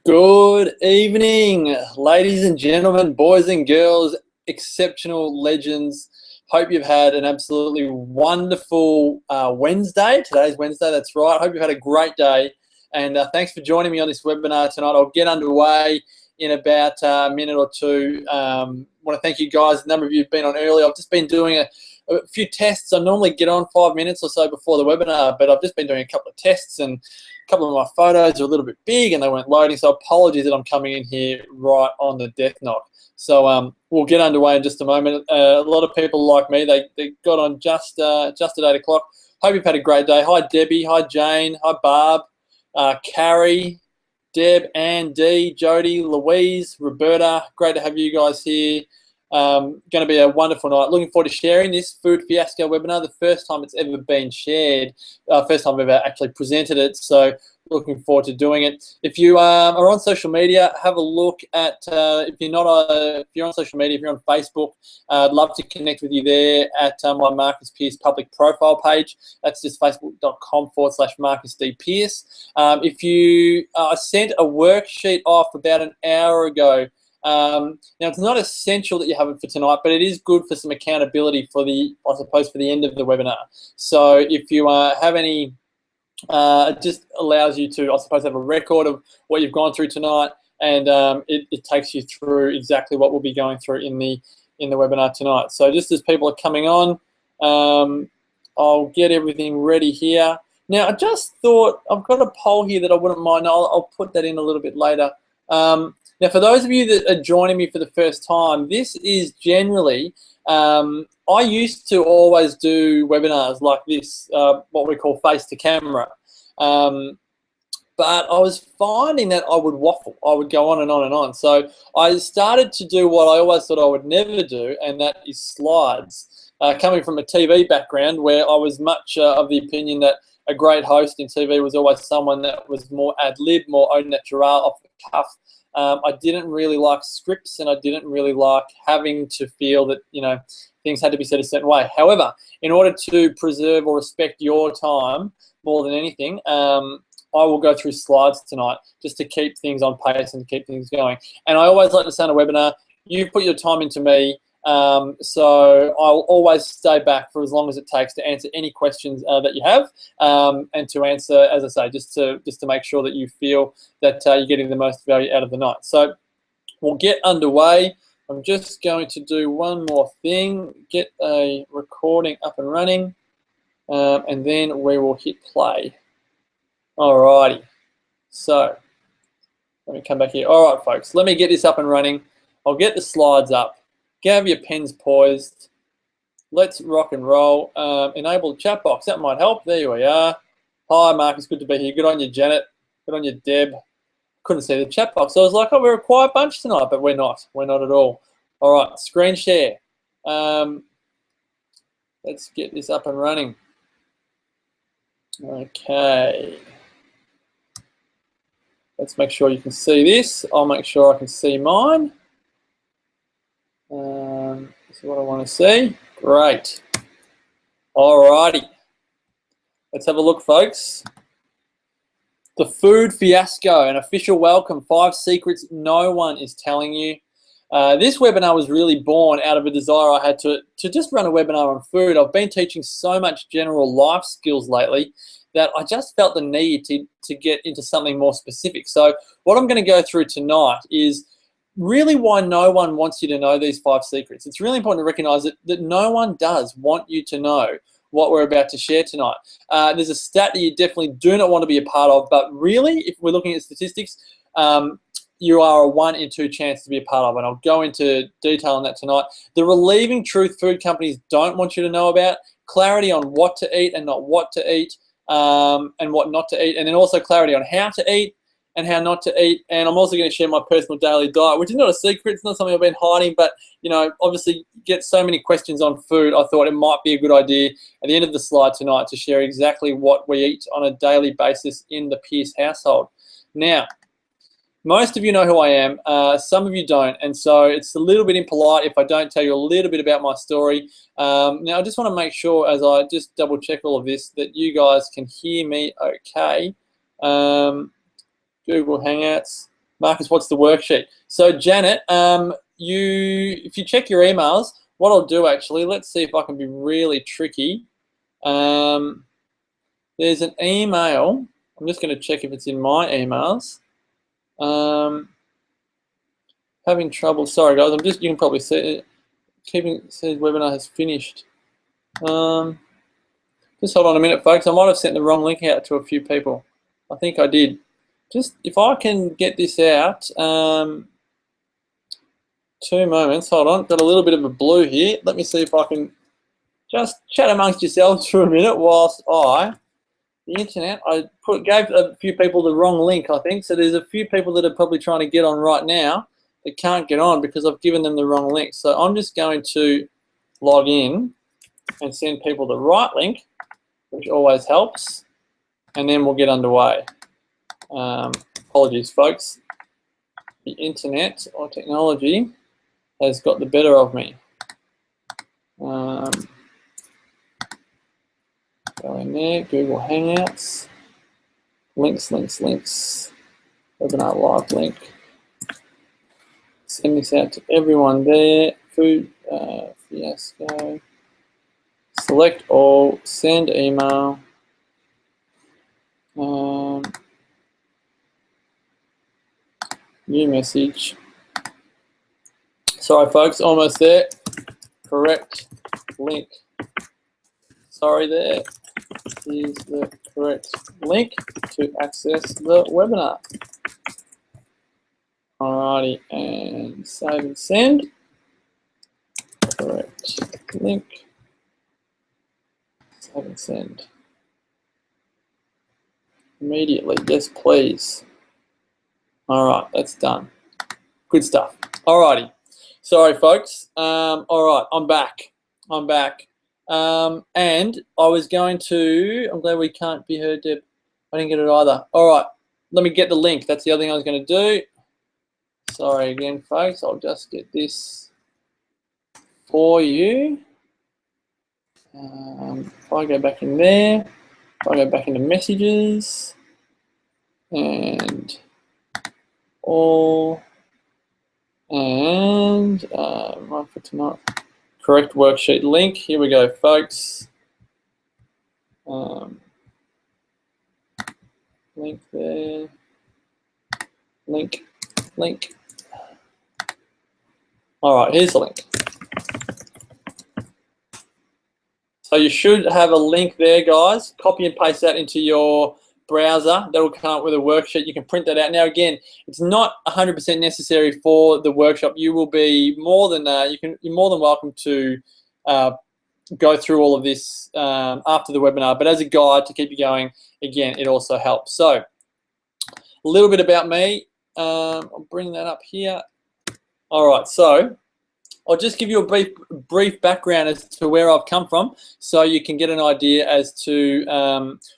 Good evening, ladies and gentlemen, boys and girls, exceptional legends. Hope you've had an absolutely wonderful Wednesday. Today's Wednesday, that's right. Hope you've had a great day. And thanks for joining me on this webinar tonight. I'll get underway in about a minute or two. I want to thank you guys. A number of you have been on early. I've just been doing a few tests. I normally get on 5 minutes or so before the webinar, but I've just been doing a couple of tests, and a couple of my photos are a little bit big and they weren't loading, so apologies that I'm coming in here right on the death knock. So we'll get underway in just a moment. A lot of people like me, they got on just at 8 o'clock. Hope you've had a great day. Hi Debbie, hi Jane, hi Barb, Carrie, Deb, Ann, Dee, Jody, Louise, Roberta. Great to have you guys here. Going to be a wonderful night. Looking forward to sharing this Food Fiasco webinar, the first time it's ever been shared, first time I've ever actually presented it, so looking forward to doing it. If you are on social media, have a look at, if you're on social media, if you're on Facebook, I'd love to connect with you there at my Marcus Pearce public profile page. That's just facebook.com/Marcus D. Pearce. If you sent a worksheet off about an hour ago. Now, it's not essential that you have it for tonight, but it is good for some accountability for I suppose, for the end of the webinar. So if you have any, it just allows you to, I suppose, have a record of what you've gone through tonight, and it takes you through exactly what we'll be going through in the webinar tonight. So just as people are coming on, I'll get everything ready here. Now, I just thought I've got a poll here that I wouldn't mind. I'll put that in a little bit later. Now, for those of you that are joining me for the first time, this is generally, I used to always do webinars like this, what we call face to camera. But I was finding that I would waffle. I would go on and on and on. So I started to do what I always thought I would never do, and that is slides. Coming from a TV background where I was much of the opinion that a great host in TV was always someone that was more ad-lib, more au naturel, off the cuff. I didn't really like scripts, and I didn't really like having to feel that, things had to be said a certain way. However, in order to preserve or respect your time more than anything, I will go through slides tonight just to keep things on pace and to keep things going. And I always like to say on a webinar, you put your time into me, so I'll always stay back for as long as it takes to answer any questions that you have, and to answer, as I say, just to make sure that you feel that you're getting the most value out of the night. So we'll get underway. I'm just going to do one more thing, get a recording up and running, and then we will hit play. Alrighty, so let me come back here. All right, folks, let me get this up and running. I'll get the slides up. Have your pens poised. Let's rock and roll. Enable the chat box. That might help. There we are. Hi, Marcus. Good to be here. Good on you, Janet. Good on you, Deb. Couldn't see the chat box. So I was like, oh, we're a quiet bunch tonight, but we're not. We're not at all. All right, screen share. Let's get this up and running. Okay. Let's make sure you can see this. I'll make sure I can see mine. This is what I want to see. Great. Alrighty. Let's have a look, folks. The Food Fiasco, an official welcome. 5 secrets no one is telling you. This webinar was really born out of a desire I had to just run a webinar on food. I've been teaching so much general life skills lately that I just felt the need to get into something more specific. So what I'm going to go through tonight is really why no one wants you to know these 5 secrets. It's really important to recognize that no one does want you to know what we're about to share tonight. There's a stat that you definitely do not want to be a part of, but really, if we're looking at statistics, you are a 1 in 2 chance to be a part of, and I'll go into detail on that tonight. The relieving truth food companies don't want you to know about, clarity on what to eat and not what to eat, and what not to eat, and then also clarity on how to eat and how not to eat. And I'm also going to share my personal daily diet, which is not a secret. It's not something I've been hiding, but obviously you get so many questions on food. I thought it might be a good idea at the end of the slide tonight to share exactly what we eat on a daily basis in the Pearce household. Now, most of you know who I am, some of you don't, and so it's a little bit impolite if I don't tell you a little bit about my story. Now, I just want to make sure, as I just double check all of this, that you guys can hear me okay. Google Hangouts. Marcus, what's the worksheet? So Janet, if you check your emails, what I'll do actually, let's see if I can be really tricky. There's an email. I'm just going to check if it's in my emails. Having trouble. Sorry guys, you can probably see it. Says webinar has finished. Just hold on a minute, folks. I might have sent the wrong link out to a few people. I think I did. Just if I can get this out, 2 moments. Hold on, got a little bit of a blue here. Let me see if I can just chat amongst yourselves for a minute whilst the internet. I gave a few people the wrong link, I think. So there's a few people that are probably trying to get on right now that can't get on because I've given them the wrong link. So I'm just going to log in and send people the right link, which always helps, and then we'll get underway. Apologies, folks. The internet or technology has got the better of me. Go in there, Google Hangouts, links, webinar live link. Send this out to everyone there. Fiasco. Select all, send email. New message. Sorry folks, almost there. Correct link. Sorry, there is the correct link to access the webinar. Alrighty, and save and send. Correct link. Save and send. Immediately, yes please. Alright, that's done. Good stuff. Alrighty. Sorry folks. Alright, I'm back. And I was going to, I'm glad we can't be heard, Deb. I didn't get it either. Alright, let me get the link. That's the other thing I was going to do. Sorry again, folks. I'll just get this for you. If I go back in there, if I go back into messages, and all, and right for tonight. Correct worksheet link. Here we go, folks. Link there. Link. All right, here's the link. So you should have a link there, guys. Copy and paste that into your browser. That will come up with a worksheet. You can print that out. Now, again, it's not 100% necessary for the workshop. You will be more than you're more than welcome to go through all of this after the webinar. But as a guide to keep you going, again, it also helps. So a little bit about me. I'll bring that up here. All right, so I'll just give you a brief background as to where I've come from so you can get an idea as to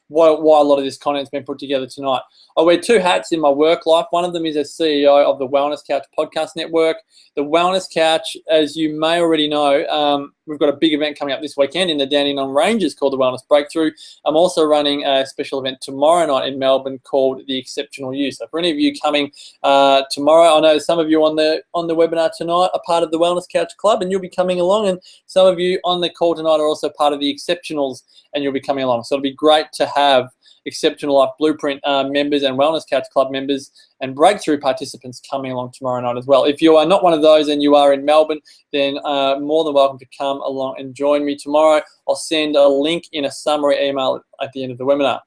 why a lot of this content's been put together tonight. I wear 2 hats in my work life. One of them is as CEO of the Wellness Couch podcast network. The Wellness Couch, as you may already know, we've got a big event coming up this weekend in the Dandenong Ranges called the Wellness Breakthrough. I'm also running a special event tomorrow night in Melbourne called the Exceptional You. So for any of you coming tomorrow, I know some of you on the webinar tonight are part of the Wellness Couch Club and you'll be coming along, and some of you on the call tonight are also part of the Exceptionals and you'll be coming along. So it'll be great to have Exceptional Life Blueprint members and Wellness Couch Club members and Breakthrough participants coming along tomorrow night as well. If you are not one of those and you are in Melbourne, then more than welcome to come along and join me tomorrow. I'll send a link in a summary email at the end of the webinar.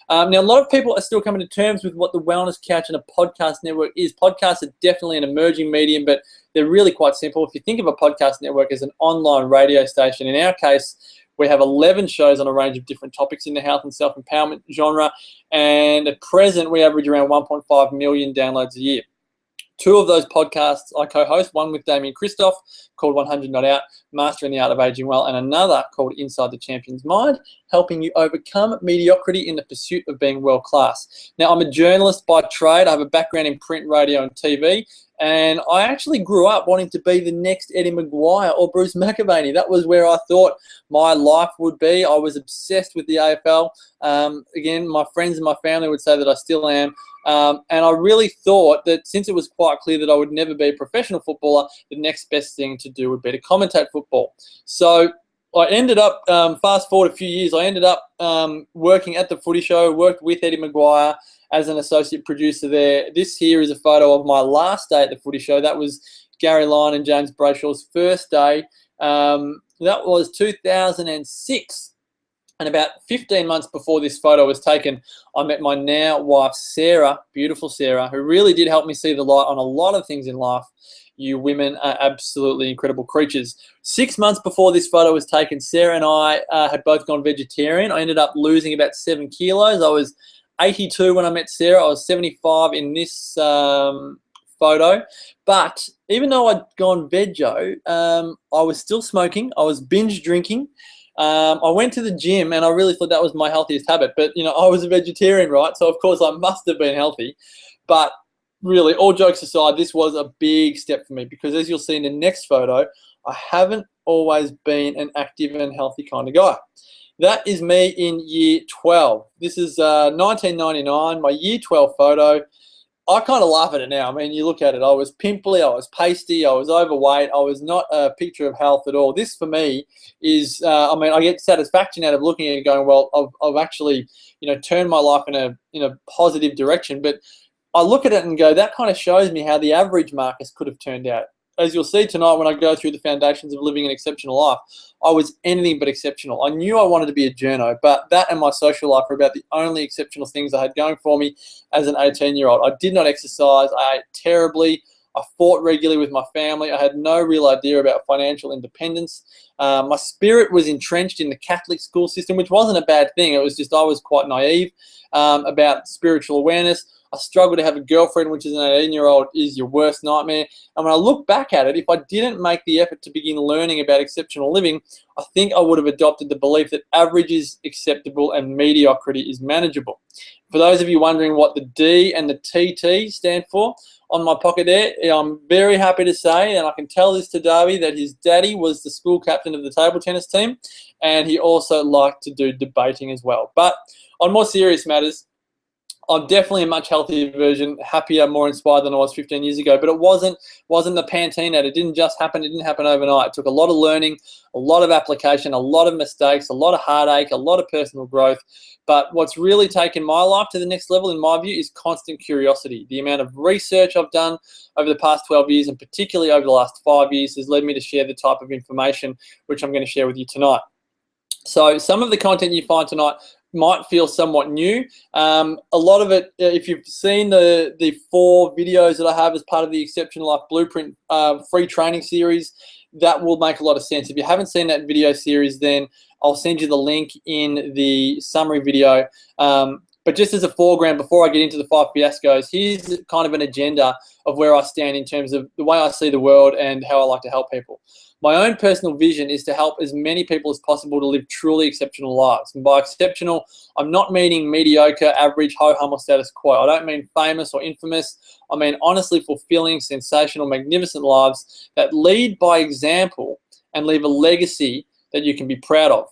Now, a lot of people are still coming to terms with what the Wellness Couch and a podcast network is. Podcasts are definitely an emerging medium, but they're really quite simple. If you think of a podcast network as an online radio station, in our case, we have 11 shows on a range of different topics in the health and self-empowerment genre, and at present we average around 1.5 million downloads a year. 2 of those podcasts I co-host, one with Damien Christoph called 100 Not Out, Mastering the Art of Aging Well, and another called Inside the Champion's Mind, helping you overcome mediocrity in the pursuit of being world class. Now, I'm a journalist by trade. I have a background in print, radio, and TV. And I actually grew up wanting to be the next Eddie Maguire or Bruce McAvaney. That was where I thought my life would be. I was obsessed with the AFL. Again, my friends and my family would say that I still am. And I really thought that since it was quite clear that I would never be a professional footballer, the next best thing to do would be to commentate football. So I ended up, fast forward a few years, I ended up working at the Footy Show, worked with Eddie Maguire as an associate producer there. This here is a photo of my last day at the Footy Show. That was Gary Lyon and James Brayshaw's first day. That was 2006. And about 15 months before this photo was taken, I met my now wife, Sarah, beautiful Sarah, who really did help me see the light on a lot of things in life. You women are absolutely incredible creatures. 6 months before this photo was taken, Sarah and I had both gone vegetarian. I ended up losing about 7 kilos. I was 82 when I met Sarah. I was 75 in this photo. But even though I'd gone veggie, I was still smoking. I was binge drinking. I went to the gym and I really thought that was my healthiest habit. But, you know, I was a vegetarian, right? So, of course, I must have been healthy. But really, all jokes aside, this was a big step for me because, as you'll see in the next photo, I haven't always been an active and healthy kind of guy. That is me in year 12. This is 1999, my year 12 photo. I kind of laugh at it now. I mean, you look at it, I was pimply, I was pasty, I was overweight, I was not a picture of health at all. This for me is, I mean, I get satisfaction out of looking at it going, well, I've actually, you know, turned my life in a positive direction. But I look at it and go, that kind of shows me how the average Marcus could have turned out. As you'll see tonight when I go through the foundations of living an exceptional life, I was anything but exceptional. I knew I wanted to be a journo, but that and my social life were about the only exceptional things I had going for me as an 18-year-old. I did not exercise. I ate terribly. I fought regularly with my family. I had no real idea about financial independence. My spirit was entrenched in the Catholic school system, which wasn't a bad thing. It was just I was quite naive about spiritual awareness. I struggled to have a girlfriend, which as an 18-year-old is your worst nightmare. And when I look back at it, if I didn't make the effort to begin learning about exceptional living, I think I would have adopted the belief that average is acceptable and mediocrity is manageable. For those of you wondering what the D and the TT stand for, on my pocket there, I'm very happy to say, and I can tell this to Darby, that his daddy was the school captain of the table tennis team, and he also liked to do debating as well. But on more serious matters, I'm definitely a much healthier version, happier, more inspired than I was 15 years ago. But it wasn't the Pantene ad. It didn't just happen. It didn't happen overnight. It took a lot of learning, a lot of application, a lot of mistakes, a lot of heartache, a lot of personal growth. But what's really taken my life to the next level, in my view, is constant curiosity. The amount of research I've done over the past 12 years, and particularly over the last 5 years, has led me to share the type of information which I'm going to share with you tonight. So some of the content you find tonight might feel somewhat new. A lot of it, if you've seen the 4 videos that I have as part of the Exceptional Life Blueprint free training series, that will make a lot of sense. If you haven't seen that video series, then I'll send you the link in the summary video. But just as a foreground, before I get into the 5 fiascos, here's kind of an agenda of where I stand in terms of the way I see the world and how I like to help people. My own personal vision is to help as many people as possible to live truly exceptional lives. And by exceptional, I'm not meaning mediocre, average, ho-hum, or status quo. I don't mean famous or infamous. I mean honestly fulfilling, sensational, magnificent lives that lead by example and leave a legacy that you can be proud of.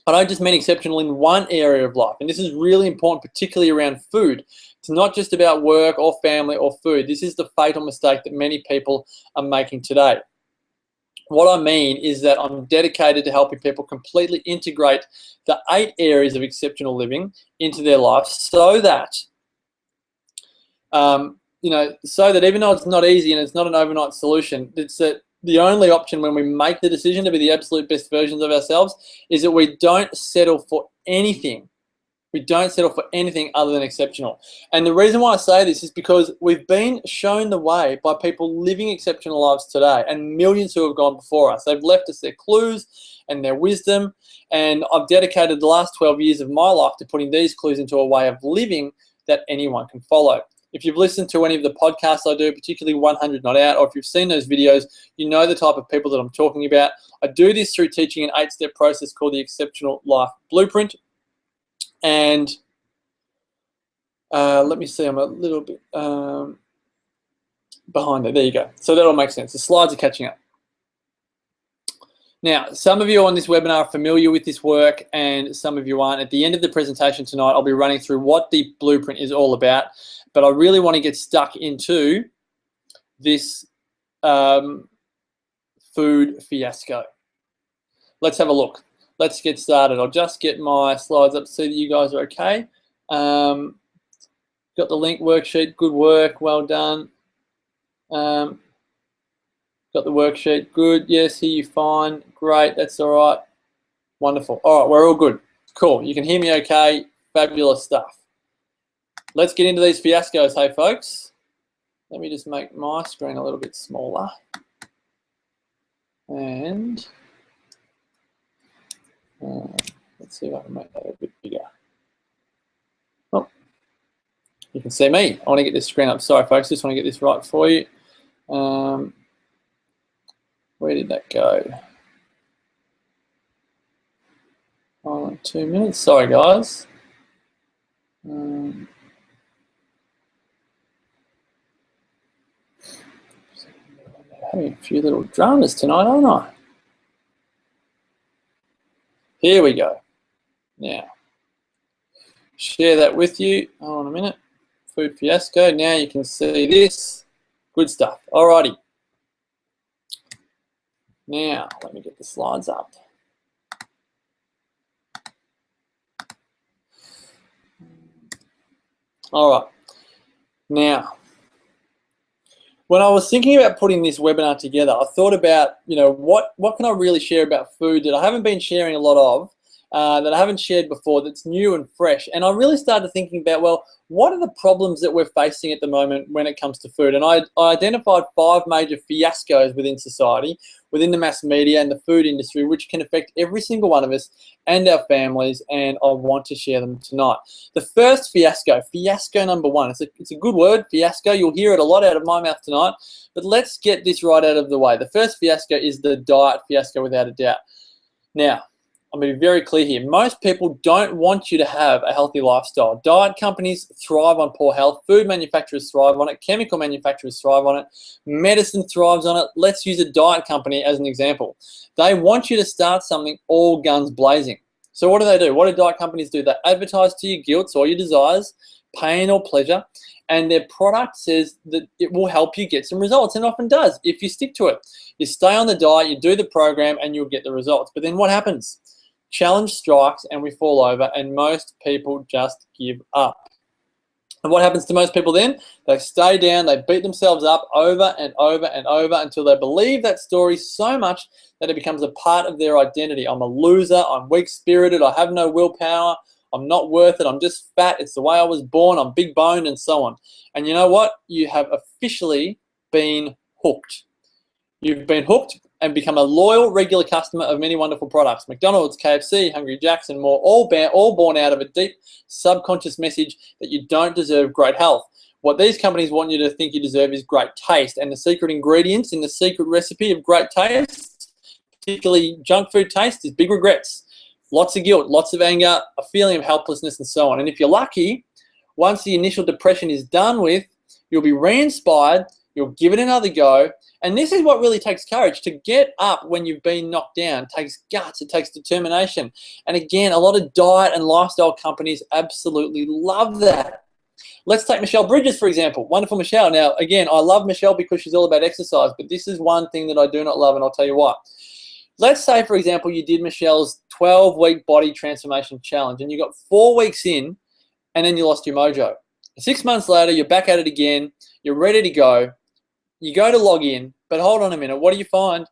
I don't just mean exceptional in one area of life. And this is really important, particularly around food. It's not just about work or family or food. This is the fatal mistake that many people are making today. What I mean is that I'm dedicated to helping people completely integrate the 8 areas of exceptional living into their life so that, so that even though it's not easy and it's not an overnight solution, it's that the only option when we make the decision to be the absolute best versions of ourselves is that we don't settle for anything. We don't settle for anything other than exceptional. And the reason why I say this is because we've been shown the way by people living exceptional lives today and millions who have gone before us. They've left us their clues and their wisdom. And I've dedicated the last 12 years of my life to putting these clues into a way of living that anyone can follow. If you've listened to any of the podcasts I do, particularly 100 Not Out, or if you've seen those videos, you know the type of people that I'm talking about. I do this through teaching an 8-step process called the Exceptional Life Blueprint. And let me see, I'm a little bit behind it. There you go. So that all makes sense. The slides are catching up. Now, some of you on this webinar are familiar with this work and some of you aren't. At the end of the presentation tonight, I'll be running through what the blueprint is all about, but I really want to get stuck into this food fiasco. Let's have a look. Let's get started. I'll just get my slides up so that you guys are okay. Got the link worksheet. Good work. Well done. Got the worksheet. Good. Yes, hear you fine. Great. That's all right. Wonderful. All right, we're all good. Cool. You can hear me okay. Fabulous stuff. Let's get into these fiascos, hey, folks. Let me just make my screen a little bit smaller. And let's see if I can make that a bit bigger. Oh, you can see me. I want to get this screen up. Sorry, folks. Just want to get this right for you. Where did that go? Oh, 2 minutes. Sorry, guys. Having a few little dramas tonight, aren't I? Here we go. Now, share that with you. Hold on a minute. Food fiasco. Now you can see this. Good stuff. Alrighty. Now, let me get the slides up. All right. Now, when I was thinking about putting this webinar together, I thought about, what can I really share about food that I haven't been sharing a lot of, that I haven't shared before, that's new and fresh. And I really started thinking about, well, what are the problems that we're facing at the moment when it comes to food? And I identified 5 major fiascos within society, within the mass media and the food industry, which can affect every single one of us and our families, and I want to share them tonight. The first fiasco number 1, it's a good word, fiasco. You'll hear it a lot out of my mouth tonight, but let's get this right out of the way. The first fiasco is the diet fiasco, without a doubt. Now, I'm going to be very clear here. Most people don't want you to have a healthy lifestyle. Diet companies thrive on poor health. Food manufacturers thrive on it. Chemical manufacturers thrive on it. Medicine thrives on it. Let's use a diet company as an example. They want you to start something all guns blazing. So what do? What do diet companies do? They advertise to your guilt or your desires, pain or pleasure, and their product says that it will help you get some results, and often does if you stick to it. You stay on the diet, you do the program, and you'll get the results. But then what happens? Challenge strikes and we fall over, and most people just give up. And what happens to most people then? They stay down, they beat themselves up over and over and over until they believe that story so much that it becomes a part of their identity. I'm a loser, I'm weak-spirited, I have no willpower, I'm not worth it, I'm just fat, it's the way I was born, I'm big-boned, and so on. And you know what? You have officially been hooked. You've been hooked and become a loyal, regular customer of many wonderful products. McDonald's, KFC, Hungry Jack's, and more, all born out of a deep subconscious message that you don't deserve great health. What these companies want you to think you deserve is great taste. And the secret ingredients in the secret recipe of great taste, particularly junk food taste, is big regrets. Lots of guilt, lots of anger, a feeling of helplessness, and so on. And if you're lucky, once the initial depression is done with, you'll be re-inspired, you'll give it another go. And this is what really takes courage. To get up when you've been knocked down takes guts, it takes determination. And again, a lot of diet and lifestyle companies absolutely love that. Let's take Michelle Bridges, for example. Wonderful Michelle. Now, again, I love Michelle because she's all about exercise, but this is one thing that I do not love, and I'll tell you why. Let's say, for example, you did Michelle's 12-week body transformation challenge, and you got 4 weeks in, and then you lost your mojo. 6 months later, you're back at it again, you're ready to go. You go to log in, but hold on a minute. What do you find?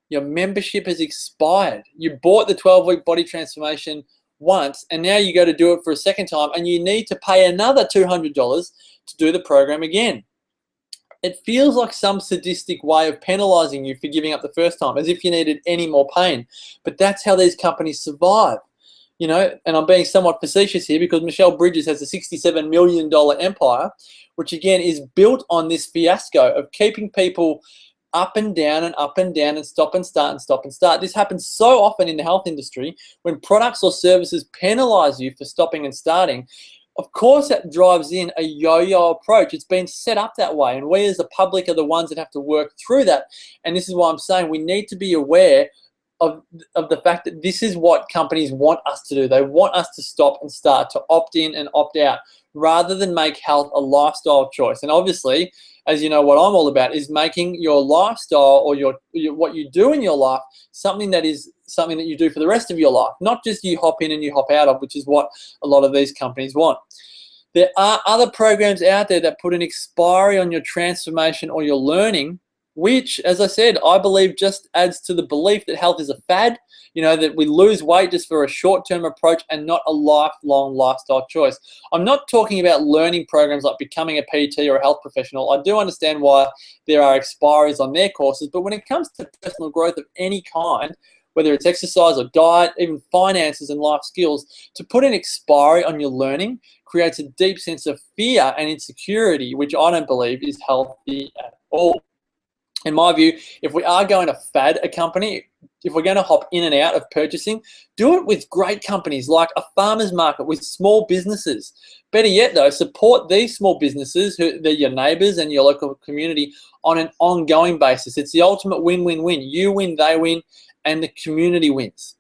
Your membership has expired. You bought the 12-week body transformation once, and now you go to do it for a second time, and you need to pay another $200 to do the program again. It feels like some sadistic way of penalizing you for giving up the first time, as if you needed any more pain. But that's how these companies survive. you know, and I'm being somewhat facetious here because Michelle Bridges has a $67 million empire, which again is built on this fiasco of keeping people up and down and up and down and stop and start and stop and start. This happens so often in the health industry when products or services penalize you for stopping and starting. Of course, that drives in a yo-yo approach. It's been set up that way, and we as the public are the ones that have to work through that. And this is why I'm saying we need to be aware of the fact that this is what companies want us to do. They want us to stop and start, to opt in and opt out, rather than make health a lifestyle choice. And obviously, as you know, what I'm all about is making your lifestyle or your what you do in your life something that you do for the rest of your life, not just you hop in and you hop out of, which is what a lot of these companies want. There are other programs out there that put an expiry on your transformation or your learning, which, as I said, I believe just adds to the belief that health is a fad, you know, that we lose weight just for a short-term approach and not a lifelong lifestyle choice. I'm not talking about learning programs like becoming a PT or a health professional. I do understand why there are expiries on their courses, but when it comes to personal growth of any kind, whether it's exercise or diet, even finances and life skills, to put an expiry on your learning creates a deep sense of fear and insecurity, which I don't believe is healthy at all. In my view, if we are going to fad a company, if we're going to hop in and out of purchasing, do it with great companies like a farmer's market with small businesses. Better yet, though, support these small businesses, they're your neighbours and your local community, on an ongoing basis. It's the ultimate win-win-win. You win, they win, and the community wins.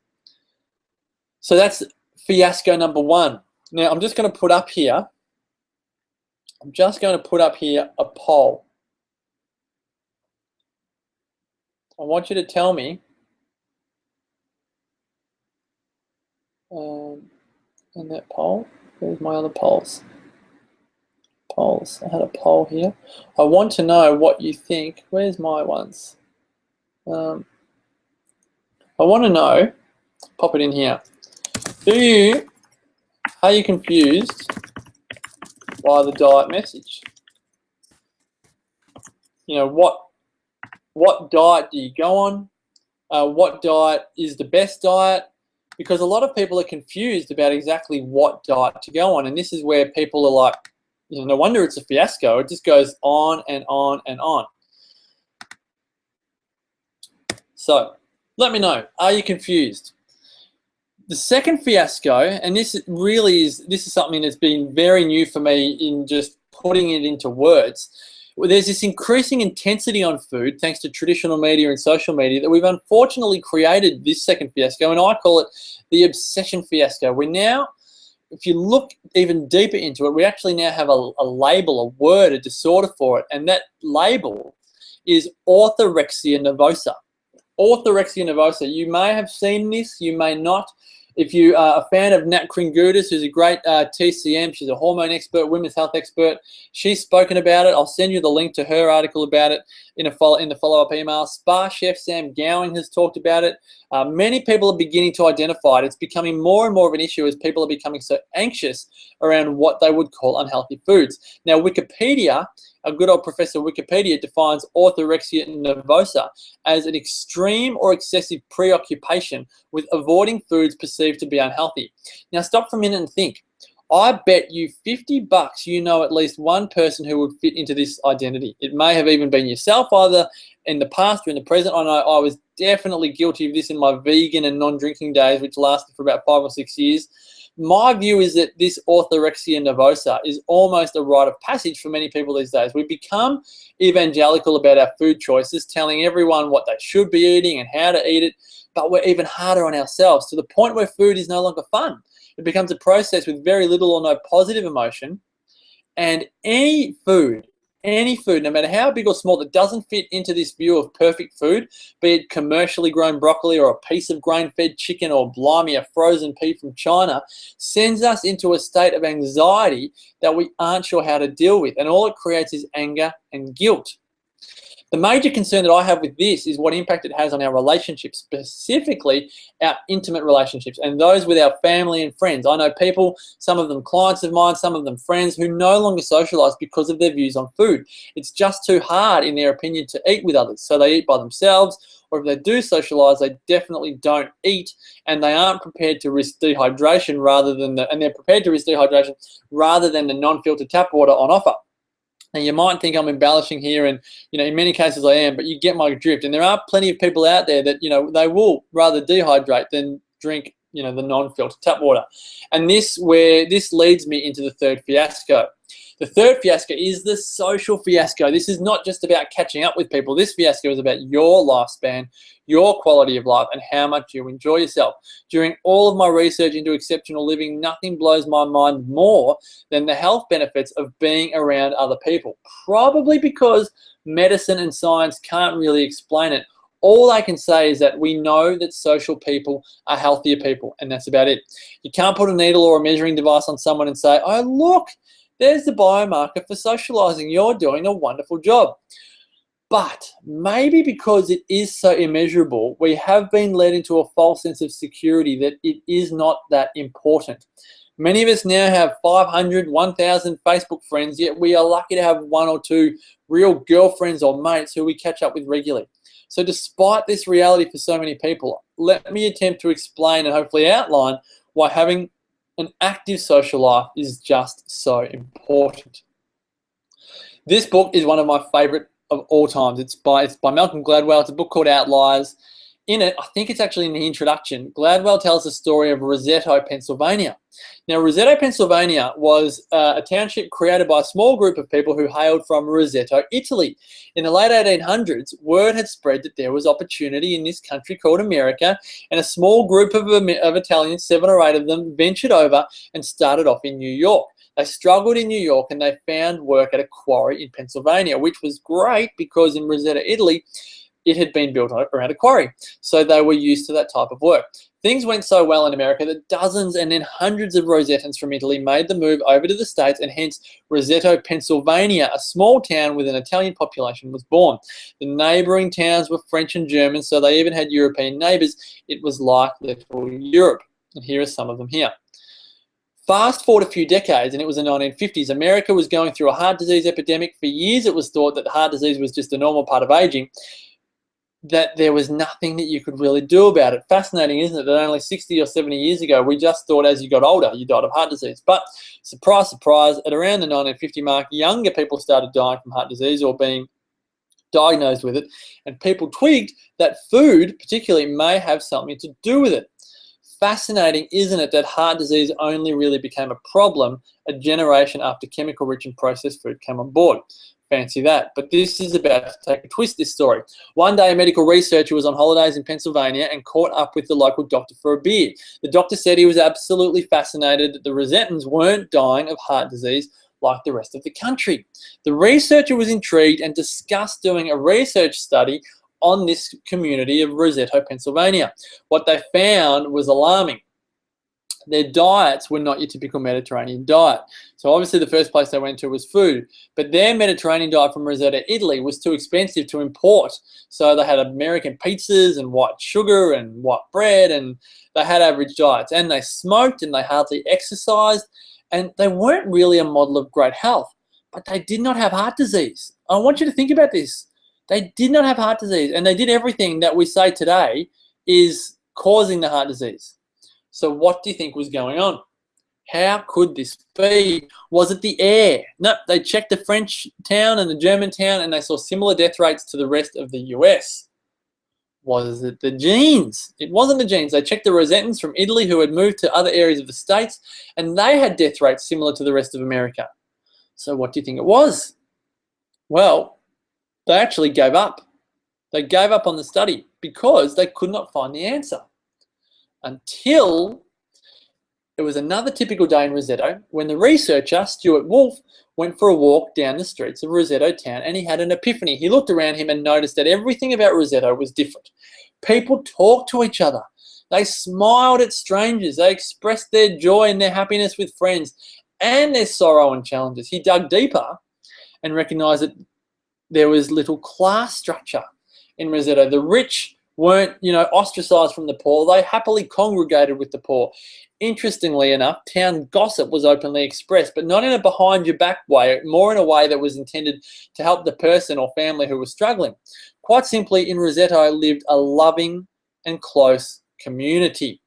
So that's fiasco number one. Now, I'm just going to put up here a poll. I want you to tell me in that poll, where's my other polls? Polls, I had a poll here. I want to know what you think. Where's my ones? I want to know, pop it in here. Are you confused by the diet message? You know, what diet do you go on? What diet is the best diet? Because a lot of people are confused about exactly what diet to go on. And this is where people are like, you know, no wonder it's a fiasco. It just goes on and on and on. So let me know, are you confused? The second fiasco, and this is something that's been very new for me in just putting it into words. There's this increasing intensity on food thanks to traditional media and social media that we've unfortunately created this second fiasco, and I call it the obsession fiasco. We now, if you look even deeper into it, we actually now have a label, a word, a disorder for it, and that label is orthorexia nervosa. Orthorexia nervosa. You may have seen this, you may not. If you are a fan of Nat Kringoudis, who's a great TCM, she's a hormone expert, women's health expert, she's spoken about it. I'll send you the link to her article about it in the follow-up email. Spa chef Sam Gowing has talked about it. Many people are beginning to identify it. It's becoming more and more of an issue as people are becoming so anxious around what they would call unhealthy foods. Now, Wikipedia, a good old Professor Wikipedia, defines orthorexia nervosa as an extreme or excessive preoccupation with avoiding foods perceived to be unhealthy. Now, stop for a minute and think. I bet you $50 you know at least one person who would fit into this identity. It may have even been yourself, either in the past or in the present. I know I was definitely guilty of this in my vegan and non-drinking days, which lasted for about 5 or 6 years. My view is that this orthorexia nervosa is almost a rite of passage for many people these days. We've become evangelical about our food choices, telling everyone what they should be eating and how to eat it, but we're even harder on ourselves, to the point where food is no longer fun. It becomes a process with very little or no positive emotion, and any food, no matter how big or small, that doesn't fit into this view of perfect food, be it commercially grown broccoli or a piece of grain-fed chicken or blimey, a frozen pea from China, sends us into a state of anxiety that we aren't sure how to deal with. And all it creates is anger and guilt. The major concern that I have with this is what impact it has on our relationships, specifically our intimate relationships and those with our family and friends. I know people, some of them clients of mine, some of them friends, who no longer socialize because of their views on food. It's just too hard, in their opinion, to eat with others. So they eat by themselves, or if they do socialise, they definitely don't eat, and they aren't prepared to risk dehydration and they're prepared to risk dehydration rather than the non-filtered tap water on offer. Now, you might think I'm embellishing here, and in many cases I am, but you get my drift. And there are plenty of people out there that they will rather dehydrate than drink the non-filtered tap water. And this leads me into the third fiasco. The third fiasco is the social fiasco. This is not just about catching up with people. This fiasco is about your lifespan, your quality of life, and how much you enjoy yourself. During all of my research into exceptional living, nothing blows my mind more than the health benefits of being around other people. Probably because medicine and science can't really explain it. All I can say is that we know that social people are healthier people, and that's about it. You can't put a needle or a measuring device on someone and say, oh, look, there's the biomarker for socializing. You're doing a wonderful job. But maybe because it is so immeasurable, we have been led into a false sense of security that it is not that important. Many of us now have 500, 1,000 Facebook friends, yet we are lucky to have one or two real girlfriends or mates who we catch up with regularly. So despite this reality for so many people, let me attempt to explain and hopefully outline why having an active social life is just so important. This book is one of my favorite of all times. It's by Malcolm Gladwell. It's a book called Outliers. In it, I think it's actually in the introduction, Gladwell tells the story of Roseto, Pennsylvania. Now, Roseto, Pennsylvania was a township created by a small group of people who hailed from Roseto, Italy. In the late 1800s, word had spread that there was opportunity in this country called America, and a small group of Italians, 7 or 8 of them, ventured over and started off in New York. They struggled in New York and they found work at a quarry in Pennsylvania, which was great because in Roseto, Italy, it had been built around a quarry. So they were used to that type of work. Things went so well in America that dozens and then hundreds of Rosetans from Italy made the move over to the States, and hence Roseto, Pennsylvania, a small town with an Italian population, was born. The neighboring towns were French and German, so they even had European neighbors. It was like little Europe. And here are some of them here. Fast forward a few decades, and it was the 1950s. America was going through a heart disease epidemic. For years, it was thought that heart disease was just a normal part of aging, that there was nothing that you could really do about it. Fascinating, isn't it, that only 60 or 70 years ago, we just thought as you got older, you died of heart disease. But surprise, surprise, at around the 1950 mark, younger people started dying from heart disease or being diagnosed with it, and people twigged that food particularly may have something to do with it. Fascinating, isn't it, that heart disease only really became a problem a generation after chemical-rich and processed food came on board. Fancy that. But this is about to take a twist, this story. One day, a medical researcher was on holidays in Pennsylvania and caught up with the local doctor for a beer. The doctor said he was absolutely fascinated that the Rosetans weren't dying of heart disease like the rest of the country. The researcher was intrigued and discussed doing a research study on this community of Roseto, Pennsylvania. What they found was alarming. Their diets were not your typical Mediterranean diet. So obviously the first place they went to was food, but their Mediterranean diet from Roseto, Italy was too expensive to import. So they had American pizzas and white sugar and white bread, and they had average diets, and they smoked and they hardly exercised, and they weren't really a model of great health, but they did not have heart disease. I want you to think about this. They did not have heart disease, and they did everything that we say today is causing the heart disease. So what do you think was going on? How could this be? Was it the air? No, they checked the French town and the German town and they saw similar death rates to the rest of the US. Was it the genes? It wasn't the genes. They checked the Rosetans from Italy who had moved to other areas of the States, and they had death rates similar to the rest of America. So what do you think it was? Well, they actually gave up. They gave up on the study because they could not find the answer. Until it was another typical day in Roseto when the researcher, Stuart Wolfe, went for a walk down the streets of Roseto town, and he had an epiphany. He looked around him and noticed that everything about Roseto was different. People talked to each other. They smiled at strangers. They expressed their joy and their happiness with friends and their sorrow and challenges. He dug deeper and recognized that there was little class structure in Roseto. The rich weren't, ostracized from the poor. They happily congregated with the poor. interestingly enough, town gossip was openly expressed, but not in a behind your back way, more in a way that was intended to help the person or family who was struggling. Quite simply, in Roseto lived a loving and close community.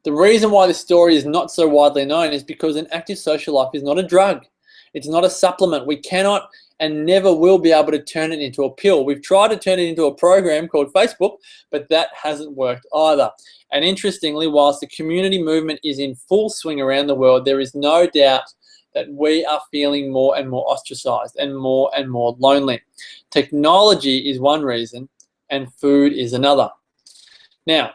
The reason why this story is not so widely known is because an active social life is not a drug. It's not a supplement. We cannot and never will be able to turn it into a pill. We've tried to turn it into a program called Facebook, but that hasn't worked either. And interestingly, whilst the community movement is in full swing around the world, there is no doubt that we are feeling more and more ostracized and more lonely. Technology is one reason, and food is another. Now,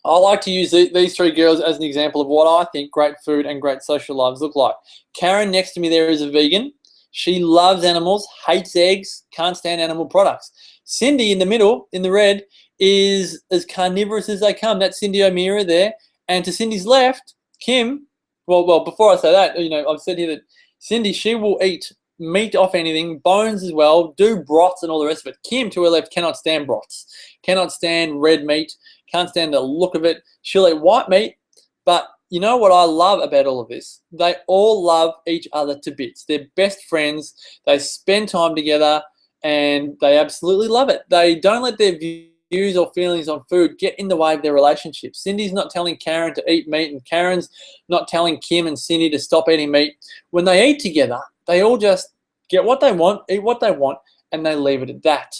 I like to use these three girls as an example of what I think great food and great social lives look like. Karen next to me there is a vegan. She loves animals, hates eggs, can't stand animal products. Cindy in the middle, in the red, is as carnivorous as they come. That's Cindy O'Meara there. And to Cindy's left, Kim, well, before I say that, I've said here that Cindy, she will eat meat off anything, bones as well, do broths and all the rest of it. Kim, to her left, cannot stand broths, cannot stand red meat, can't stand the look of it. She'll eat white meat, but you know what I love about all of this? They all love each other to bits. They're best friends. They spend time together, and they absolutely love it. They don't let their views or feelings on food get in the way of their relationship. Cindy's not telling Karen to eat meat, and Karen's not telling Kim and Cindy to stop eating meat. When they eat together, they all just get what they want, eat what they want, and they leave it at that.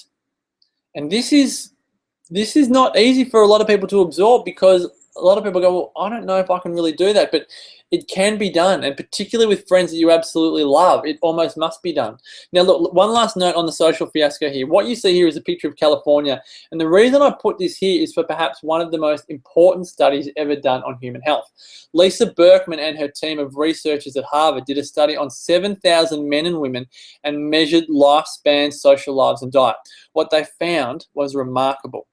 And this is not easy for a lot of people to absorb, because a lot of people go, well, I don't know if I can really do that, but it can be done, and particularly with friends that you absolutely love, it almost must be done. Now, look, one last note on the social fiasco here. What you see here is a picture of California, and the reason I put this here is for perhaps one of the most important studies ever done on human health. Lisa Berkman and her team of researchers at Harvard did a study on 7,000 men and women and measured lifespan, social lives, and diet. What they found was remarkable.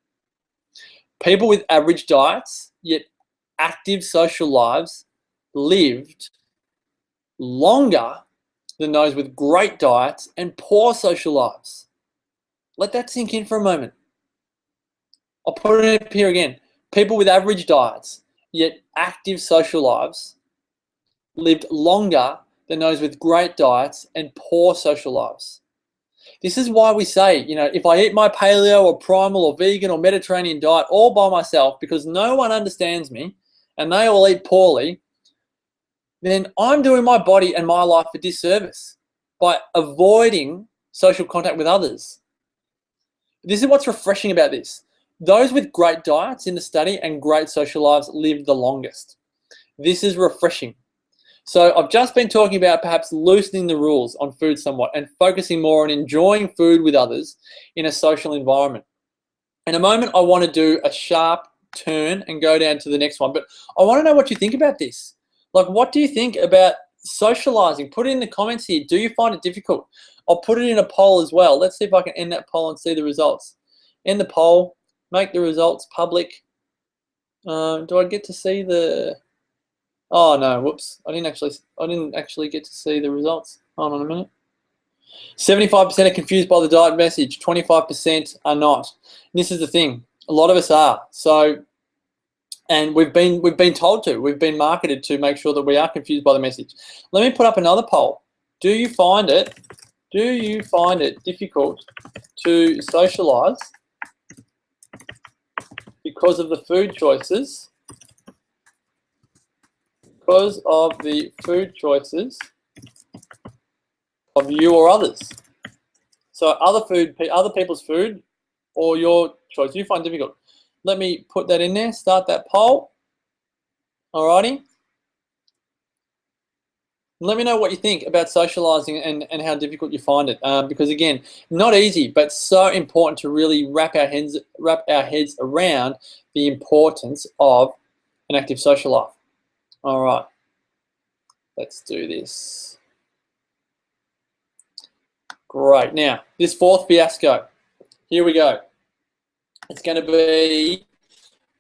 People with average diets, yet active social lives, lived longer than those with great diets and poor social lives. Let that sink in for a moment. I'll put it up here again. People with average diets, yet active social lives, lived longer than those with great diets and poor social lives. This is why we say, if I eat my paleo or primal or vegan or Mediterranean diet all by myself because no one understands me and they all eat poorly, then I'm doing my body and my life a disservice by avoiding social contact with others. This is what's refreshing about this. Those with great diets in the study and great social lives lived the longest. This is refreshing. So I've just been talking about perhaps loosening the rules on food somewhat and focusing more on enjoying food with others in a social environment. In a moment, I want to do a sharp turn and go down to the next one, but I want to know what you think about this. Like, what do you think about socializing? Put it in the comments here. Do you find it difficult? I'll put it in a poll as well. Let's see if I can end that poll and see the results. End the poll, make the results public. Do I get to see the... Oh no, whoops. I didn't actually get to see the results. Hold on a minute. 75% are confused by the diet message, 25% are not. And this is the thing. A lot of us are. So, and we've been told to. We've been marketed to make sure that we are confused by the message. Let me put up another poll. Do you find it difficult to socialize because of the food choices? Because of the food choices of you or others. So other people's food or your choice, you find difficult. Let me put that in there, start that poll. Alrighty. Let me know what you think about socializing and how difficult you find it. Because again, not easy, but so important to really wrap our heads around the importance of an active social life. All right, let's do this. Great. Now, this fourth fiasco. Here we go. It's going to be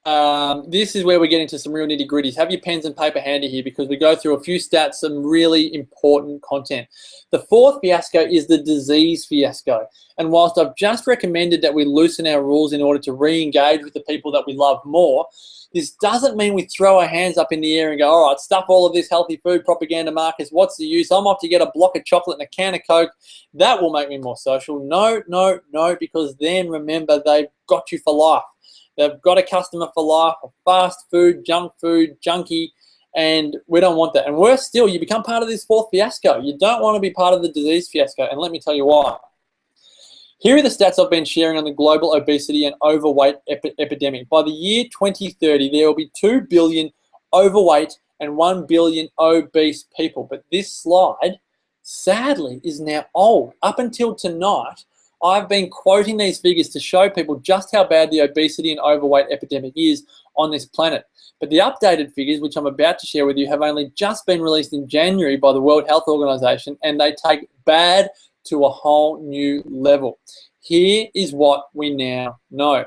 This is where we get into some real nitty gritties. Have your pens and paper handy here because we go through a few stats, some really important content. The fourth fiasco is the disease fiasco. And whilst I've just recommended that we loosen our rules in order to re-engage with the people that we love more, this doesn't mean we throw our hands up in the air and go, all right, stuff all of this healthy food propaganda, Marcus. What's the use? I'm off to get a block of chocolate and a can of Coke. That will make me more social. No, no, no, because then remember, they've got you for life. They've got a customer for life, a fast food, junk food, junkie, and we don't want that. And worse still, you become part of this fourth fiasco. You don't want to be part of the disease fiasco, and let me tell you why. Here are the stats I've been sharing on the global obesity and overweight epidemic. By the year 2030, there will be 2 billion overweight and 1 billion obese people. But this slide, sadly, is now old. Up until tonight, I've been quoting these figures to show people just how bad the obesity and overweight epidemic is on this planet. But the updated figures, which I'm about to share with you, have only just been released in January by the World Health Organization, and they take bad to a whole new level. Here is what we now know.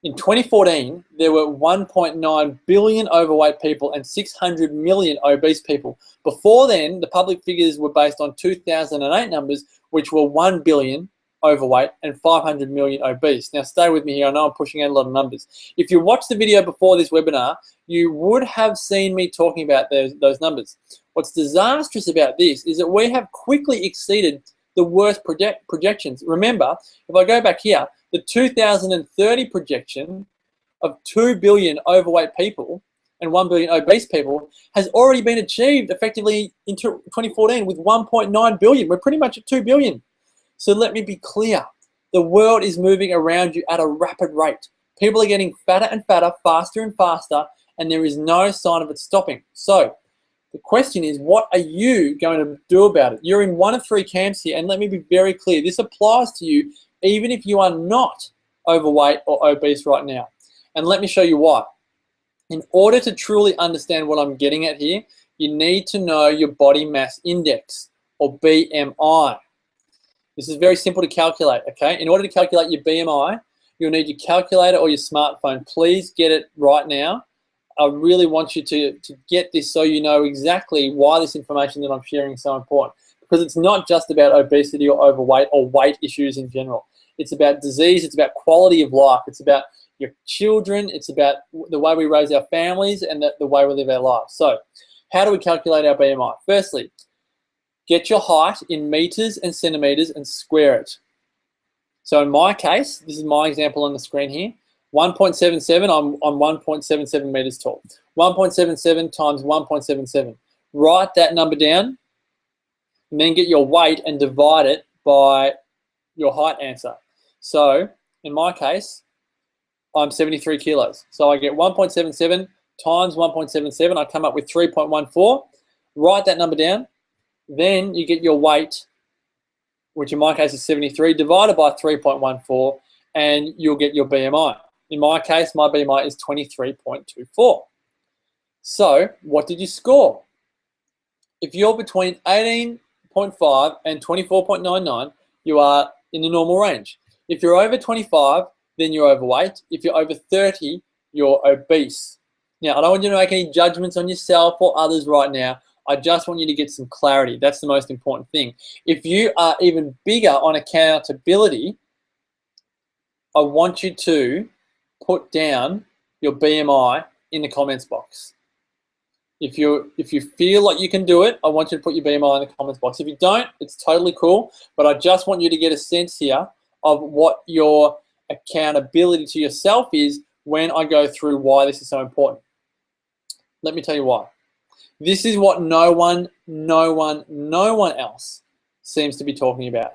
In 2014, there were 1.9 billion overweight people and 600 million obese people. Before then, the public figures were based on 2008 numbers, which were 1 billion overweight and 500 million obese. Now, stay with me here. I know I'm pushing out a lot of numbers. If you watched the video before this webinar, you would have seen me talking about those numbers. What's disastrous about this is that we have quickly exceeded the worst projections. Remember, if I go back here, the 2030 projection of 2 billion overweight people and 1 billion obese people has already been achieved effectively in 2014 with 1.9 billion. We're pretty much at 2 billion. So let me be clear. The world is moving around you at a rapid rate. People are getting fatter and fatter, faster and faster, and there is no sign of it stopping. So the question is, what are you going to do about it? You're in one of three camps here, and let me be very clear. This applies to you even if you are not overweight or obese right now. And let me show you why. In order to truly understand what I'm getting at here, you need to know your body mass index, or BMI. This is very simple to calculate, okay? In order to calculate your BMI, you'll need your calculator or your smartphone. Please get it right now. I really want you to get this so you know exactly why this information that I'm sharing is so important. Because it's not just about obesity or overweight or weight issues in general. It's about disease, it's about quality of life, it's about your children, it's about the way we raise our families and the way we live our lives. So, how do we calculate our BMI? Firstly, get your height in meters and centimeters and square it. So in my case, this is my example on the screen here, 1.77, I'm 1.77 meters tall. 1.77 times 1.77. Write that number down, and then get your weight and divide it by your height answer. So in my case, I'm 73 kilos. So I get 1.77 times 1.77, I come up with 3.14. Write that number down. Then you get your weight, which in my case is 73, divided by 3.14, and you'll get your BMI. In my case, my BMI is 23.24. So what did you score? If you're between 18.5 and 24.99, you are in the normal range. If you're over 25, then you're overweight. If you're over 30, you're obese. Now, I don't want you to make any judgments on yourself or others right now. I just want you to get some clarity. That's the most important thing. If you are even bigger on accountability, I want you to put down your BMI in the comments box. If you feel like you can do it, I want you to put your BMI in the comments box. If you don't, it's totally cool, but I just want you to get a sense here of what your accountability to yourself is when I go through why this is so important. Let me tell you why. This is what no one else seems to be talking about.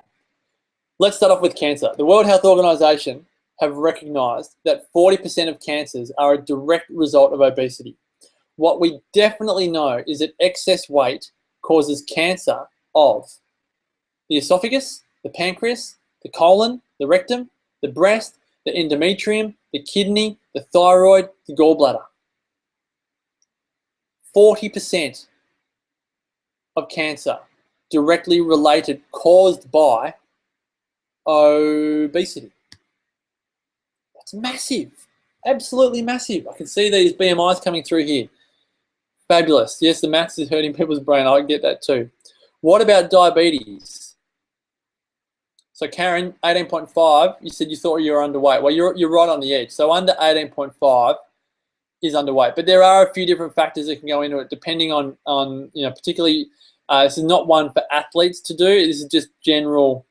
Let's start off with cancer. The World Health Organization have recognized that 40% of cancers are a direct result of obesity. What we definitely know is that excess weight causes cancer of the esophagus, the pancreas, the colon, the rectum, the breast, the endometrium, the kidney, the thyroid, the gallbladder. 40% of cancer directly related, caused by obesity. That's massive. Absolutely massive. I can see these BMIs coming through here. Fabulous. Yes, the maths is hurting people's brain. I get that too. What about diabetes? So Karen, 18.5, you said you thought you were underweight. Well, you're right on the edge. So under 18.5 is underweight. But there are a few different factors that can go into it depending on particularly, this is not one for athletes to do. This is just general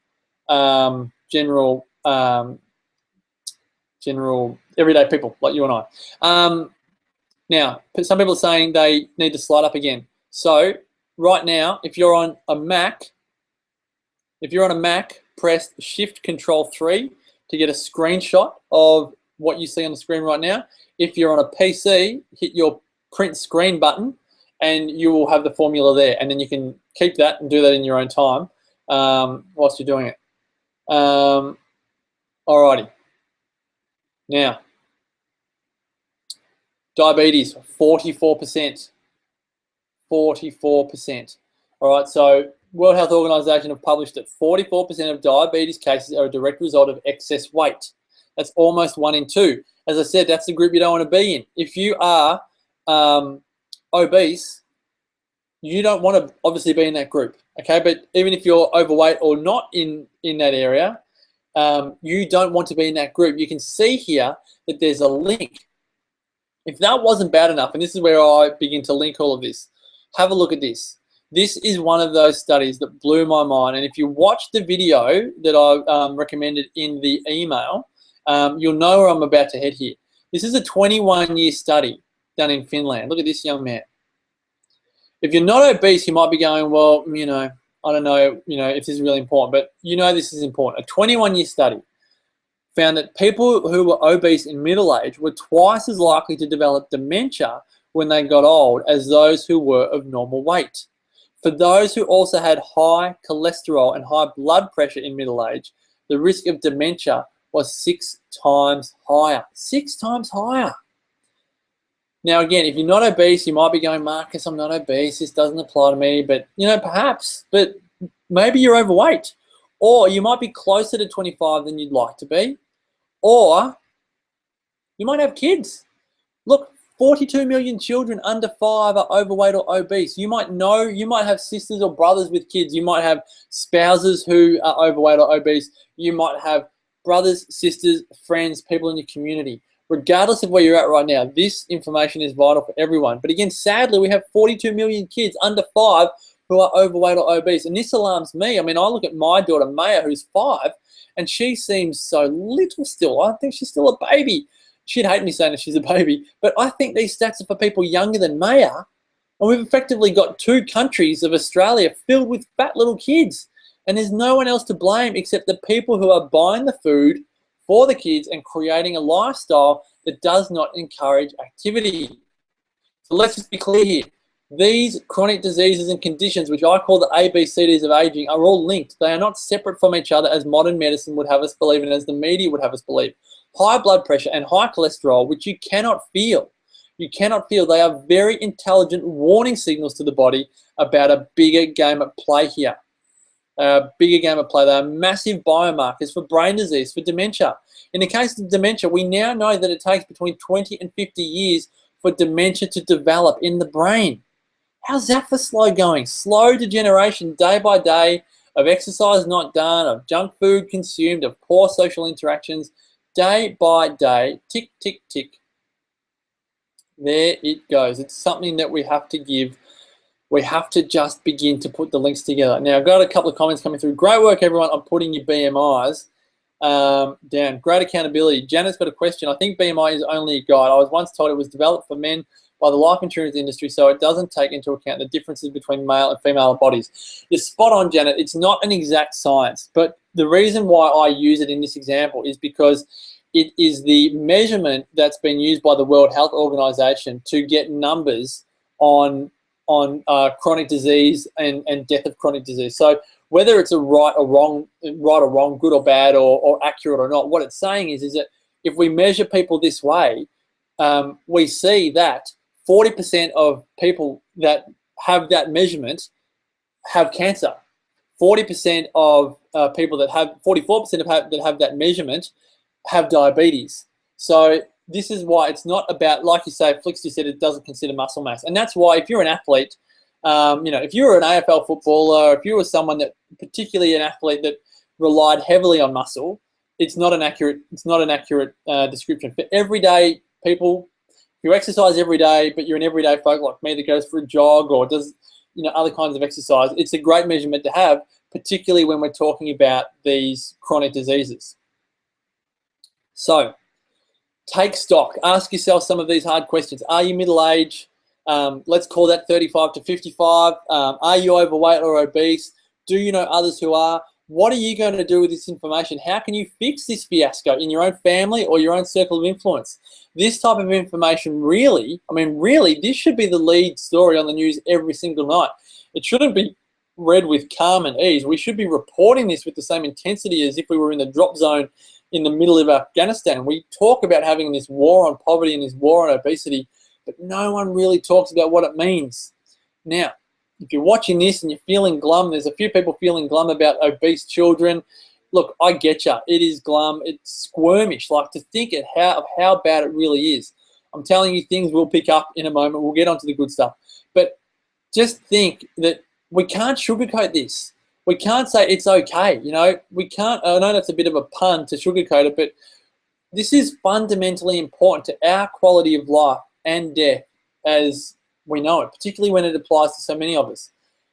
everyday people like you and I. Now, some people are saying they need to slide up again. So right now, if you're on a Mac, press Shift Control 3 to get a screenshot of what you see on the screen right now. If you're on a PC, hit your print screen button and you will have the formula there. And then you can keep that and do that in your own time whilst you're doing it. Alrighty. Now, diabetes, 44%. 44%. All right, so World Health Organization have published that 44% of diabetes cases are a direct result of excess weight. That's almost 1 in 2. As I said, that's the group you don't want to be in. If you are obese, you don't want to obviously be in that group, okay? But even if you're overweight or not in that area, you don't want to be in that group. You can see here that there's a link. If that wasn't bad enough, and this is where I begin to link all of this, have a look at this. This is one of those studies that blew my mind. And if you watch the video that I recommended in the email, you'll know where I'm about to head here. This is a 21-year study done in Finland. Look at this young man. If you're not obese, you might be going, well, I don't know, if this is really important, but this is important. A 21-year study found that people who were obese in middle age were twice as likely to develop dementia when they got old as those who were of normal weight. For those who also had high cholesterol and high blood pressure in middle age, the risk of dementia was 6 times higher. 6 times higher. Now, again, if you're not obese, you might be going, Marcus, I'm not obese. This doesn't apply to me. But, perhaps. But maybe you're overweight. Or you might be closer to 25 than you'd like to be. Or you might have kids. Look, 42 million children under 5 are overweight or obese. You might have sisters or brothers with kids. You might have spouses who are overweight or obese. You might have brothers, sisters, friends, people in your community. Regardless of where you're at right now, this information is vital for everyone. But again, sadly, we have 42 million kids under 5 who are overweight or obese. And this alarms me. I mean, I look at my daughter, Maya, who's 5, and she seems so little still. I think she's still a baby. She'd hate me saying that she's a baby. But I think these stats are for people younger than Maya. And we've effectively got 2 countries of Australia filled with fat little kids. And there's no one else to blame except the people who are buying the food for the kids and creating a lifestyle that does not encourage activity. So let's just be clear here. These chronic diseases and conditions, which I call the ABCDs of aging, are all linked. They are not separate from each other as modern medicine would have us believe and as the media would have us believe. High blood pressure and high cholesterol, which you cannot feel. You cannot feel. They are very intelligent warning signals to the body about a bigger game at play here. They are massive biomarkers for brain disease, for dementia. In the case of dementia, we now know that it takes between 20 and 50 years for dementia to develop in the brain. How's that for slow going? Slow degeneration day by day of exercise not done, of junk food consumed, of poor social interactions, day by day, tick, tick, tick. There it goes. It's something that we have to give. We have to just begin to put the links together. Now, I've got a couple of comments coming through. Great work, everyone, on putting your BMIs down. Great accountability. Janet's got a question. I think BMI is only a guide. I was once told it was developed for men by the life insurance industry, so it doesn't take into account the differences between male and female bodies. You're spot on, Janet. It's not an exact science, but the reason why I use it in this example is because it is the measurement that's been used by the World Health Organization to get numbers on chronic disease and death of chronic disease. So whether it's a right or wrong, good or bad, or accurate or not, what it's saying is that if we measure people this way, we see that 40% of people that have that measurement have cancer. 40% of people that have, 44% that have that measurement have diabetes. So this is why it's not about, like you say, Flix just said, it doesn't consider muscle mass. And that's why if you're an athlete, if you were an AFL footballer, if you were someone that, particularly an athlete that relied heavily on muscle, it's not an accurate description. For everyday people, if you exercise every day, but you're an everyday folk like me that goes for a jog or does other kinds of exercise, it's a great measurement to have, particularly when we're talking about these chronic diseases. So take stock. Ask yourself some of these hard questions. Are you middle-aged? Let's call that 35 to 55. Are you overweight or obese? Do you know others who are? What are you going to do with this information? How can you fix this fiasco in your own family or your own circle of influence? This type of information really, this should be the lead story on the news every single night. It shouldn't be read with calm and ease. We should be reporting this with the same intensity as if we were in the drop zone in the middle of Afghanistan. We talk about having this war on poverty and this war on obesity, but no one really talks about what it means. Now, if you're watching this and you're feeling glum, there's a few people feeling glum about obese children. Look, I get you. It is glum. It's squirmish. Like, to think of how bad it really is. I'm telling you, things will pick up in a moment. We'll get onto the good stuff. But just think that we can't sugarcoat this. We can't say it's okay. We can't. I know that's a bit of a pun to sugarcoat it, but this is fundamentally important to our quality of life and death as we know it, particularly when it applies to so many of us.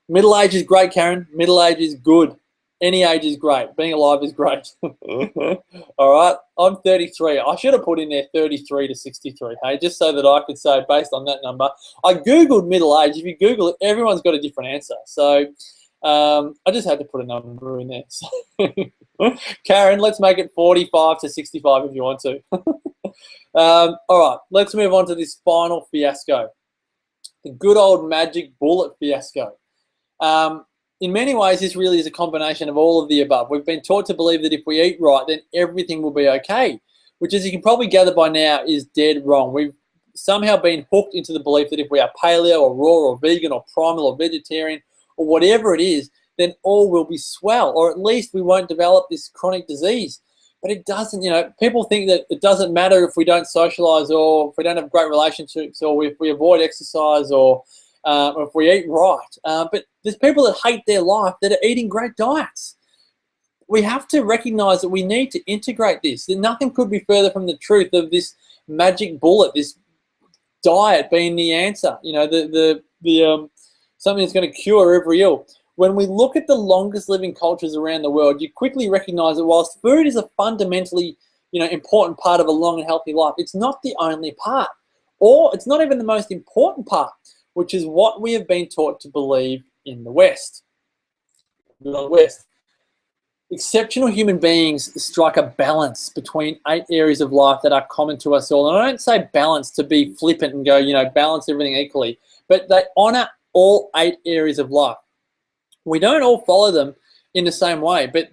Middle age is great, Karen. Middle age is good. Any age is great. Being alive is great. All right. I'm 33. I should have put in there 33 to 63, hey, just so that I could say based on that number. I Googled middle age. If you Google it, everyone's got a different answer. So I just had to put a number in there. So Karen, let's make it 45 to 65 if you want to. All right. Let's move on to this final fiasco. The good old magic bullet fiasco. In many ways, this really is a combination of all of the above. We've been taught to believe that if we eat right, then everything will be okay, which, as you can probably gather by now, is dead wrong. We've somehow been hooked into the belief that if we are paleo or raw or vegan or primal or vegetarian or whatever it is, then all will be swell, or at least we won't develop this chronic disease. But it doesn't, people think that it doesn't matter if we don't socialize or if we don't have great relationships or if we avoid exercise or if we eat right. But there's people that hate their life that are eating great diets. We have to recognize that we need to integrate this. Nothing could be further from the truth of this magic bullet, this diet being the answer, something that's going to cure every ill. When we look at the longest living cultures around the world, you quickly recognize that whilst food is a fundamentally, important part of a long and healthy life, it's not the only part, or it's not even the most important part, which is what we have been taught to believe in the West. Exceptional human beings strike a balance between 8 areas of life that are common to us all. And I don't say balance to be flippant and go, balance everything equally, but they honor all 8 areas of life. We don't all follow them in the same way, but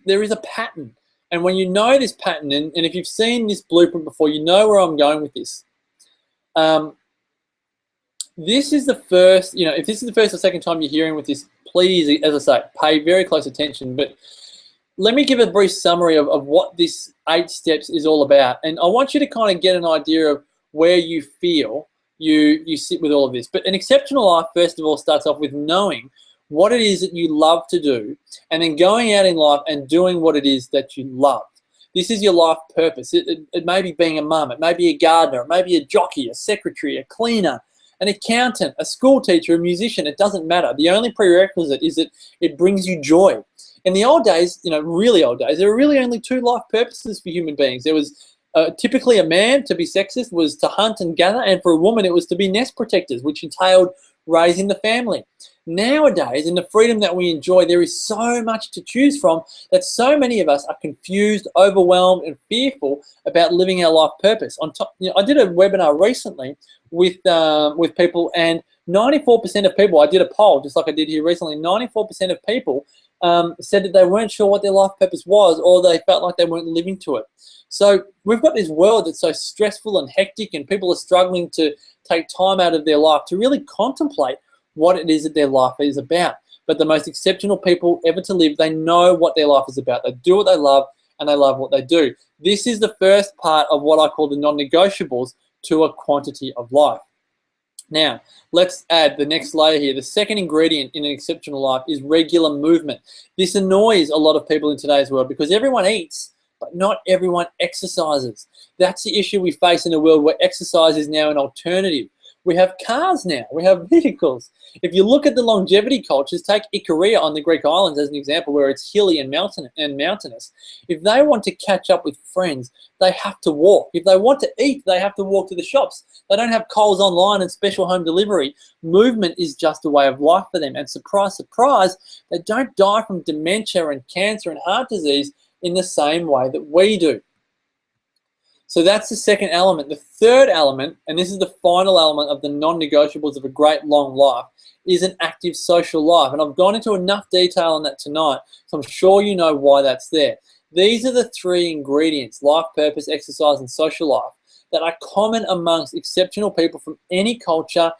there is a pattern. And when you know this pattern, and if you've seen this blueprint before, you know where I'm going with this. This is the first, if this is the first or second time you're hearing with this, please, as I say, pay very close attention. But let me give a brief summary of what this 8 steps is all about. And I want you to kind of get an idea of where you feel you sit with all of this. But an exceptional life, first of all, starts off with knowing what it is that you love to do, and then going out in life and doing what it is that you love. This is your life purpose. It may be being a mum, it may be a gardener, it may be a jockey, a secretary, a cleaner, an accountant, a school teacher, a musician. It doesn't matter. The only prerequisite is that it brings you joy. In the old days, really old days, there were really only 2 life purposes for human beings. There was typically a man, to be sexist, was to hunt and gather, and for a woman it was to be nest protectors, which entailed raising the family. Nowadays, in the freedom that we enjoy, there is so much to choose from that so many of us are confused, overwhelmed, and fearful about living our life purpose. On top, I did a webinar recently with people, and 94% of people, I did a poll just like I did here recently, 94% of people said that they weren't sure what their life purpose was, or they felt like they weren't living to it. So we've got this world that's so stressful and hectic, and people are struggling to take time out of their life to really contemplate what it is that their life is about. But the most exceptional people ever to live, they know what their life is about. They do what they love, and they love what they do. This is the first part of what I call the non-negotiables to a quantity of life. Now, let's add the next layer here. The second ingredient in an exceptional life is regular movement. This annoys a lot of people in today's world because everyone eats, but not everyone exercises. That's the issue we face in a world where exercise is now an alternative. We have cars now, we have vehicles. If you look at the longevity cultures, take Ikaria on the Greek islands as an example, where it's hilly and mountainous. If they want to catch up with friends, they have to walk. If they want to eat, they have to walk to the shops. They don't have Coles online and special home delivery. Movement is just a way of life for them. And surprise, surprise, they don't die from dementia and cancer and heart disease in the same way that we do. So that's the second element. The third element, and this is the final element of the non-negotiables of a great long life, is an active social life. And I've gone into enough detail on that tonight, so I'm sure you know why that's there. These are the three ingredients, life, purpose, exercise, and social life, that are common amongst exceptional people from any culture,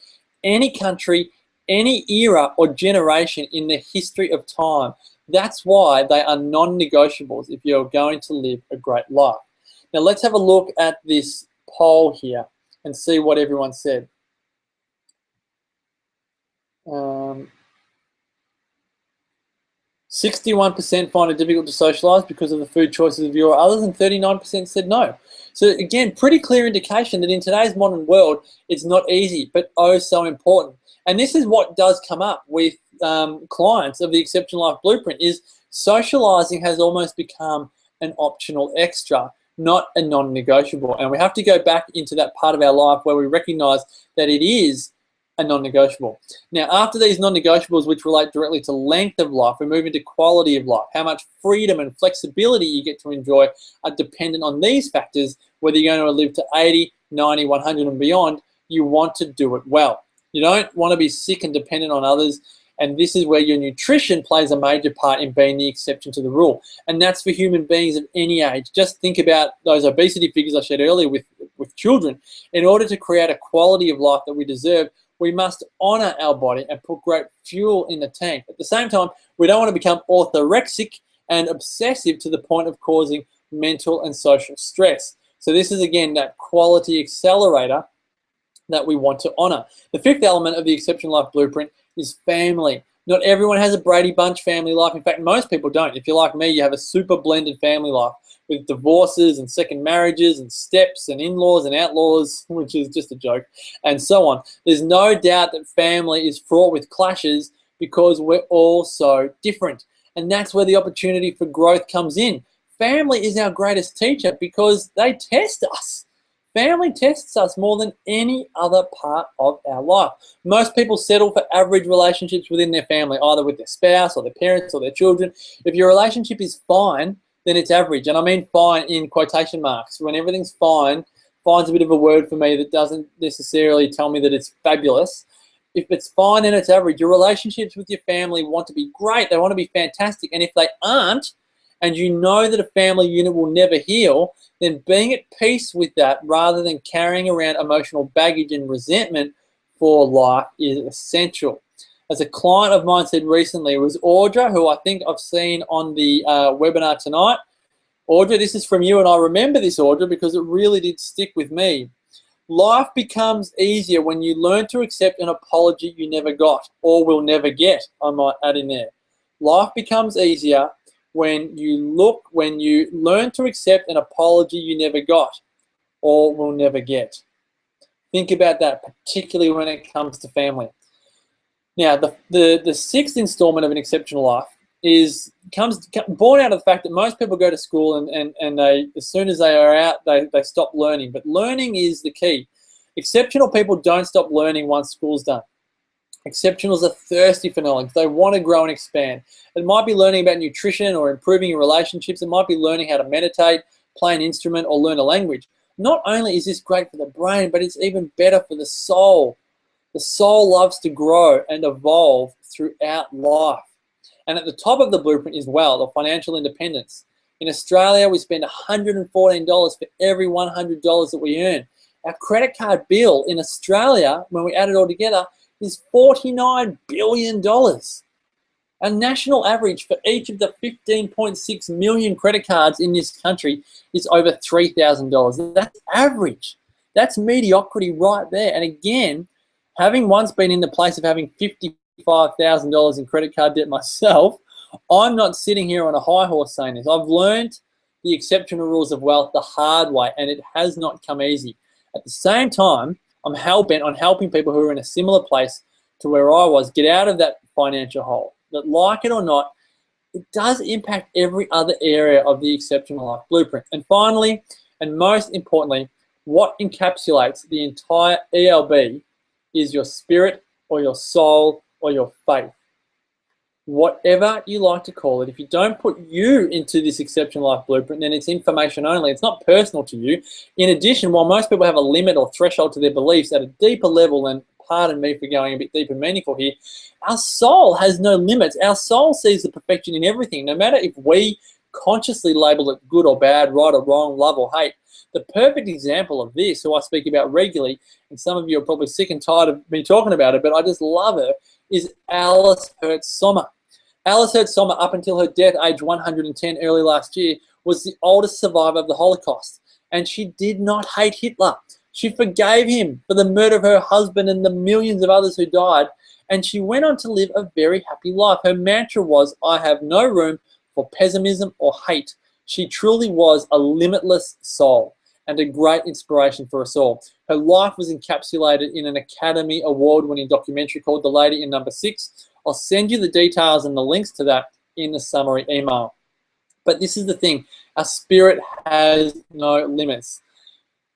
any country, any era or generation in the history of time. That's why they are non-negotiables if you're going to live a great life. Now let's have a look at this poll here and see what everyone said. 61% find it difficult to socialise because of the food choices of you or others, and 39% said no. So again, pretty clear indication that in today's modern world, it's not easy, but oh so important. And this is what does come up with clients of the Exceptional Life Blueprint, is socialising has almost become an optional extra, not a non-negotiable. And we have to go back into that part of our life where we recognise that it is a non-negotiable. Now, after these non-negotiables, which relate directly to length of life, we move into quality of life. How much freedom and flexibility you get to enjoy are dependent on these factors. Whether you're going to live to 80, 90, 100 and beyond, you want to do it well. You don't want to be sick and dependent on others. And this is where your nutrition plays a major part in being the exception to the rule. And that's for human beings of any age. Just think about those obesity figures I shared earlier with children. In order to create a quality of life that we deserve, we must honor our body and put great fuel in the tank. At the same time, we don't want to become orthorexic and obsessive to the point of causing mental and social stress. So this is, again, that quality accelerator that we want to honor. The fifth element of the Exceptional Life Blueprint is family. Not everyone has a Brady Bunch family life. In fact, most people don't. If you're like me, you have a super blended family life with divorces and second marriages and steps and in-laws and outlaws, which is just a joke, and so on. There's no doubt that family is fraught with clashes because we're all so different. And that's where the opportunity for growth comes in. Family is our greatest teacher because they test us. Family tests us more than any other part of our life. Most people settle for average relationships within their family, either with their spouse or their parents or their children. If your relationship is fine, then it's average. And I mean fine in quotation marks. When everything's fine, fine's a bit of a word for me that doesn't necessarily tell me that it's fabulous. If it's fine and it's average, your relationships with your family want to be great. They want to be fantastic. And if they aren't, and you know that a family unit will never heal, then being at peace with that rather than carrying around emotional baggage and resentment for life is essential. As a client of mine said recently, it was Audra, who I think I've seen on the webinar tonight. Audra, this is from you, and I remember this, Audra, because it really did stick with me. Life becomes easier when you learn to accept an apology you never got or will never get, I might add in there. Life becomes easier when you learn to accept an apology you never got or will never get. Think about that, particularly when it comes to family. Now, the sixth installment of an exceptional life comes born out of the fact that most people go to school and they, as soon as they are out, they stop learning. But learning is the key. Exceptional people don't stop learning once school's done. Exceptionals are thirsty for knowledge. They want to grow and expand. It might be learning about nutrition or improving your relationships. It might be learning how to meditate, play an instrument, or learn a language. Not only is this great for the brain, but it's even better for the soul. The soul loves to grow and evolve throughout life. And at the top of the blueprint is wealth or financial independence. In Australia, we spend $114 for every $100 that we earn. Our credit card bill in Australia, when we add it all together, is $49 billion. A national average for each of the 15.6 million credit cards in this country is over $3,000. That's average. That's mediocrity right there. And again, having once been in the place of having $55,000 in credit card debt myself, I'm not sitting here on a high horse saying this. I've learned the exceptional rules of wealth the hard way, and it has not come easy. At the same time, I'm hell-bent on helping people who are in a similar place to where I was get out of that financial hole. That, like it or not, it does impact every other area of the Exceptional Life Blueprint. And finally, and most importantly, what encapsulates the entire ELB is your spirit or your soul or your faith. Whatever you like to call it, if you don't put you into this Exceptional Life Blueprint, then it's information only. It's not personal to you. In addition, while most people have a limit or threshold to their beliefs at a deeper level, and pardon me for going a bit deep and meaningful here, our soul has no limits. Our soul sees the perfection in everything, no matter if we consciously label it good or bad, right or wrong, love or hate. The perfect example of this, who I speak about regularly, and some of you are probably sick and tired of me talking about it, but I just love her, is Alice Hertz Sommer. Alice Hertz Sommer, up until her death, age 110 early last year, was the oldest survivor of the Holocaust. And she did not hate Hitler. She forgave him for the murder of her husband and the millions of others who died. And she went on to live a very happy life. Her mantra was, I have no room for pessimism or hate. She truly was a limitless soul and a great inspiration for us all. Her life was encapsulated in an Academy Award-winning documentary called The Lady in Number 6. I'll send you the details and the links to that in the summary email. But this is the thing, our spirit has no limits.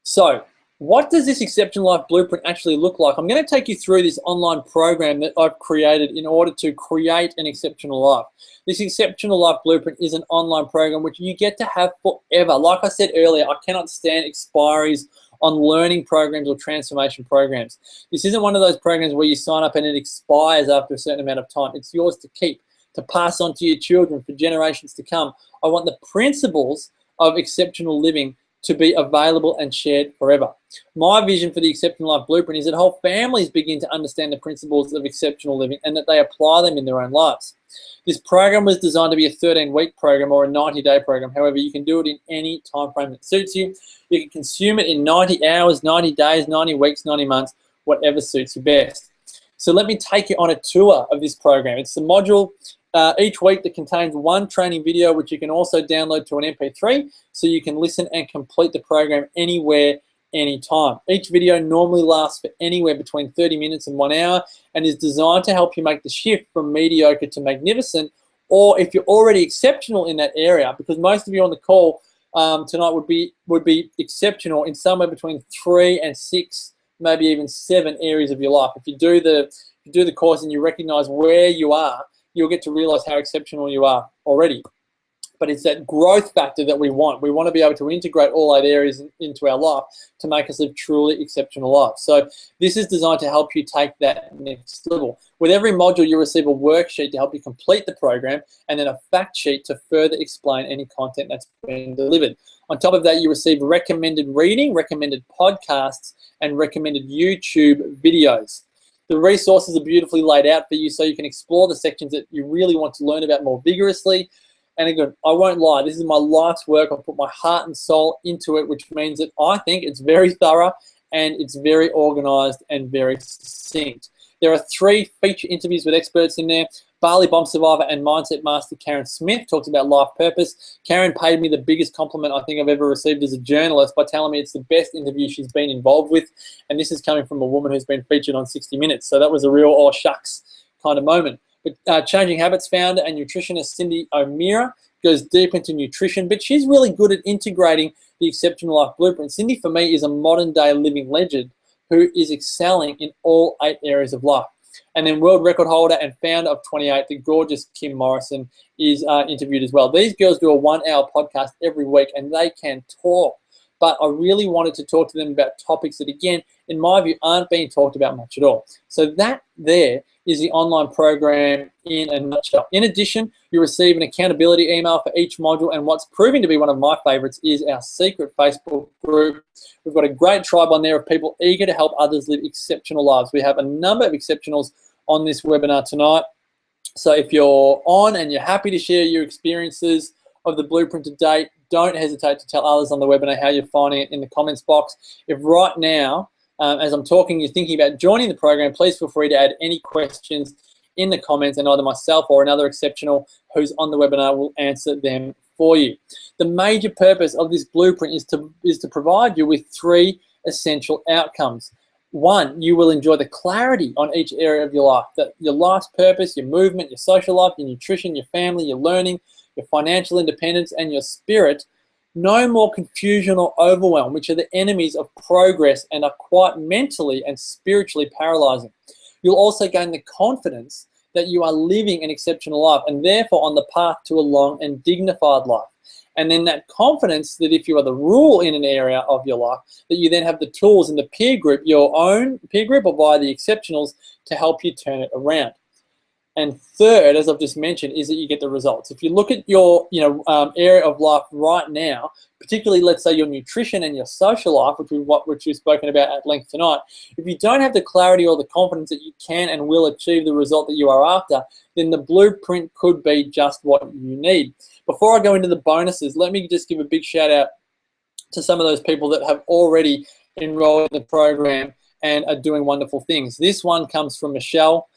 So what does this Exceptional Life Blueprint actually look like? I'm going to take you through this online program that I've created in order to create an exceptional life. This Exceptional Life Blueprint is an online program which you get to have forever. Like I said earlier, I cannot stand expiries on learning programs or transformation programs. This isn't one of those programs where you sign up and it expires after a certain amount of time. It's yours to keep, to pass on to your children for generations to come. I want the principles of exceptional living to be available and shared forever. My vision for the Exceptional Life Blueprint is that whole families begin to understand the principles of exceptional living and that they apply them in their own lives. This program was designed to be a 13-week program or a 90-day program. However, you can do it in any time frame that suits you. You can consume it in 90 hours, 90 days, 90 weeks, 90 months, whatever suits you best. So let me take you on a tour of this program. It's a module each week that contains one training video, which you can also download to an MP3, so you can listen and complete the program anywhere, anytime. Each video normally lasts for anywhere between 30 minutes and 1 hour and is designed to help you make the shift from mediocre to magnificent, or if you're already exceptional in that area, because most of you on the call tonight would be exceptional in somewhere between 3 and 6, maybe even 7 areas of your life. If you do the course and you recognize where you are, you'll get to realize how exceptional you are already. But it's that growth factor that we want. We want to be able to integrate all 8 areas into our life to make us live truly exceptional lives. So this is designed to help you take that next level. With every module, you receive a worksheet to help you complete the program, and then a fact sheet to further explain any content that's been delivered. On top of that, you receive recommended reading, recommended podcasts, and recommended YouTube videos. The resources are beautifully laid out for you so you can explore the sections that you really want to learn about more vigorously. And again, I won't lie, this is my life's work. I've put my heart and soul into it, which means that I think it's very thorough and it's very organized and very succinct. There are 3 feature interviews with experts in there. Bali bomb survivor and mindset master Karen Smith talks about life purpose. Karen paid me the biggest compliment I think I've ever received as a journalist by telling me it's the best interview she's been involved with. And this is coming from a woman who's been featured on 60 Minutes. So that was a real oh shucks kind of moment. But Changing Habits founder and nutritionist Cindy O'Meara goes deep into nutrition, but she's really good at integrating the Exceptional Life Blueprint. Cindy, for me, is a modern day living legend who is excelling in all 8 areas of life. And then world record holder and founder of 28, the gorgeous Kim Morrison, is interviewed as well. These girls do a 1-hour podcast every week, and they can talk. But I really wanted to talk to them about topics that, again, in my view, aren't being talked about much at all. So that there is the online program in a nutshell. In addition, you receive an accountability email for each module, and what's proving to be one of my favorites is our secret Facebook group. We've got a great tribe on there of people eager to help others live exceptional lives. We have a number of exceptionals on this webinar tonight. So if you're on and you're happy to share your experiences of the blueprint to date, don't hesitate to tell others on the webinar how you're finding it in the comments box. If right now, as I'm talking, you're thinking about joining the program, please feel free to add any questions in the comments, and either myself or another exceptional who's on the webinar will answer them for you. The major purpose of this blueprint is to provide you with 3 essential outcomes. 1, you will enjoy the clarity on each area of your life, that your life's purpose, your movement, your social life, your nutrition, your family, your learning, your financial independence, and your spirit. No more confusion or overwhelm, which are the enemies of progress and are quite mentally and spiritually paralyzing. You'll also gain the confidence that you are living an exceptional life and therefore on the path to a long and dignified life. And then that confidence that if you are the rule in an area of your life, that you then have the tools in the peer group, your own peer group or via the exceptionals, to help you turn it around. And third, as I've just mentioned, is that you get the results. If you look at your area of life right now, particularly let's say your nutrition and your social life, which we've spoken about at length tonight, if you don't have the clarity or the confidence that you can and will achieve the result that you are after, then the blueprint could be just what you need. Before I go into the bonuses, let me just give a big shout out to some of those people that have already enrolled in the program and are doing wonderful things. This one comes from Michelle.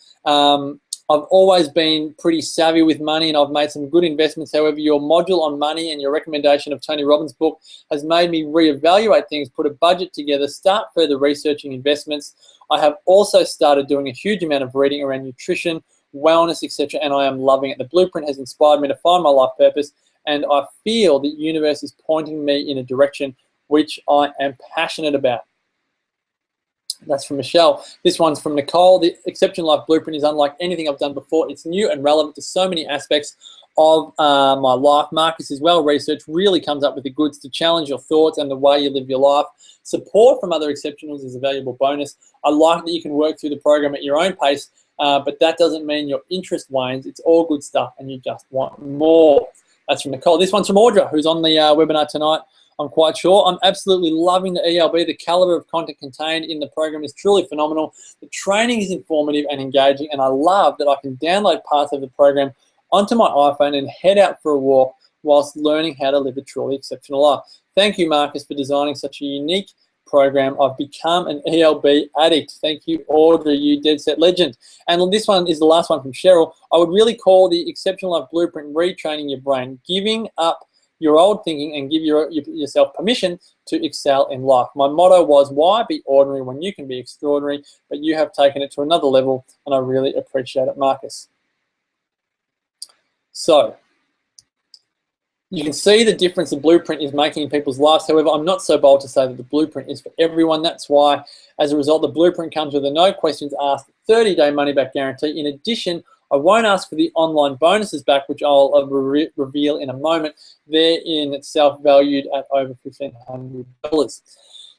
I've always been pretty savvy with money and I've made some good investments. However, your module on money and your recommendation of Tony Robbins' book has made me reevaluate things, put a budget together, start further researching investments. I have also started doing a huge amount of reading around nutrition, wellness, etc., and I am loving it. The blueprint has inspired me to find my life purpose, and I feel the universe is pointing me in a direction which I am passionate about. That's from Michelle. This one's from Nicole. The Exceptional Life Blueprint is unlike anything I've done before. It's new and relevant to so many aspects of my life. Marcus is well researched, really comes up with the goods to challenge your thoughts and the way you live your life. Support from other exceptionals is a valuable bonus. I like that you can work through the program at your own pace, but that doesn't mean your interest wanes. It's all good stuff and you just want more. That's from Nicole. This one's from Audra, who's on the webinar tonight. I'm quite sure. I'm absolutely loving the ELB. The caliber of content contained in the program is truly phenomenal. The training is informative and engaging, and I love that I can download parts of the program onto my iPhone and head out for a walk whilst learning how to live a truly exceptional life. Thank you, Marcus, for designing such a unique program. I've become an ELB addict. Thank you, Audrey, you dead set legend. And this one is the last one from Cheryl. I would really call the Exceptional Life Blueprint retraining your brain, giving up your old thinking and give yourself permission to excel in life. My motto was, why be ordinary when you can be extraordinary? But you have taken it to another level, and I really appreciate it, Marcus. So, you can see the difference the blueprint is making in people's lives. However, I'm not so bold to say that the blueprint is for everyone. That's why, as a result, the blueprint comes with a no questions asked 30-day money-back guarantee. In addition, I won't ask for the online bonuses back, which I'll reveal in a moment. They're in itself valued at over $1,500.